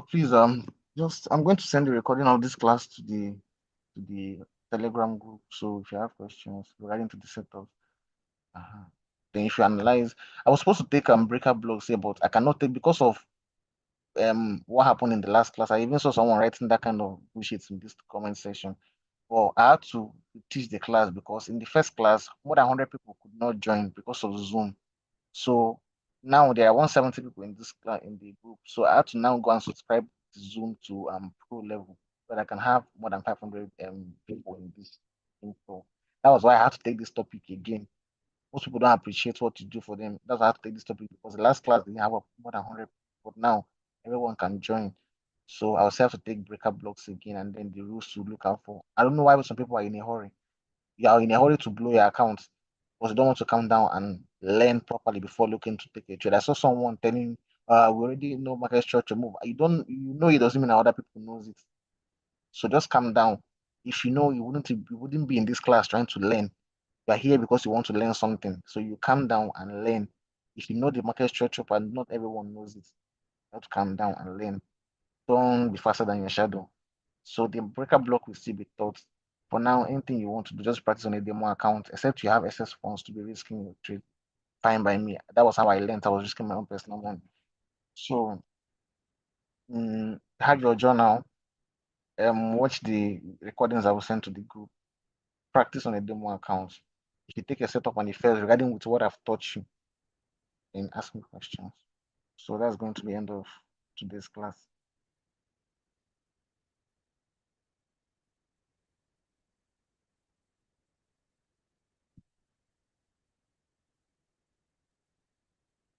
Please, just I'm going to send the recording of this class to the to the Telegram group. So if you have questions regarding to the setup, then if you analyze, I was supposed to take breaker blocks here, but I cannot take because of what happened in the last class. I even saw someone writing that kind of bullshit in this comment section. Well, I had to teach the class because in the first class, more than 100 people could not join because of Zoom. So now there are 170 people in this in the group. So I had to now go and subscribe to Zoom to pro level, but I can have more than 500 people in this info. That was why I had to take this topic again. Most people don't appreciate what you do for them. That's why I have to take this topic because the last class they have more than 100, but now everyone can join. So I will have to take breaker blocks again and then the rules to look out for. I don't know why some people are in a hurry. You are in a hurry to blow your account because you don't want to come down and learn properly before looking to take a trade. I saw someone telling, we already know market structure move. You know, it doesn't mean that other people knows it. So just calm down. If you know you wouldn't be in this class trying to learn. You are here because you want to learn something. So you calm down and learn. If you know the market structure, but not everyone knows it, you have to calm down and learn. Don't be faster than your shadow. So the breaker block will still be taught. For now, anything you want to do, just practice on a demo account, except you have excess funds to be risking your trade. Fine by me. That was how I learned. I was risking my own personal money. So have your journal, watch the recordings I will send to the group, practice on a demo account. If you take a setup on the first regarding with what I've taught you, and ask me questions. So that's going to be the end of today's class.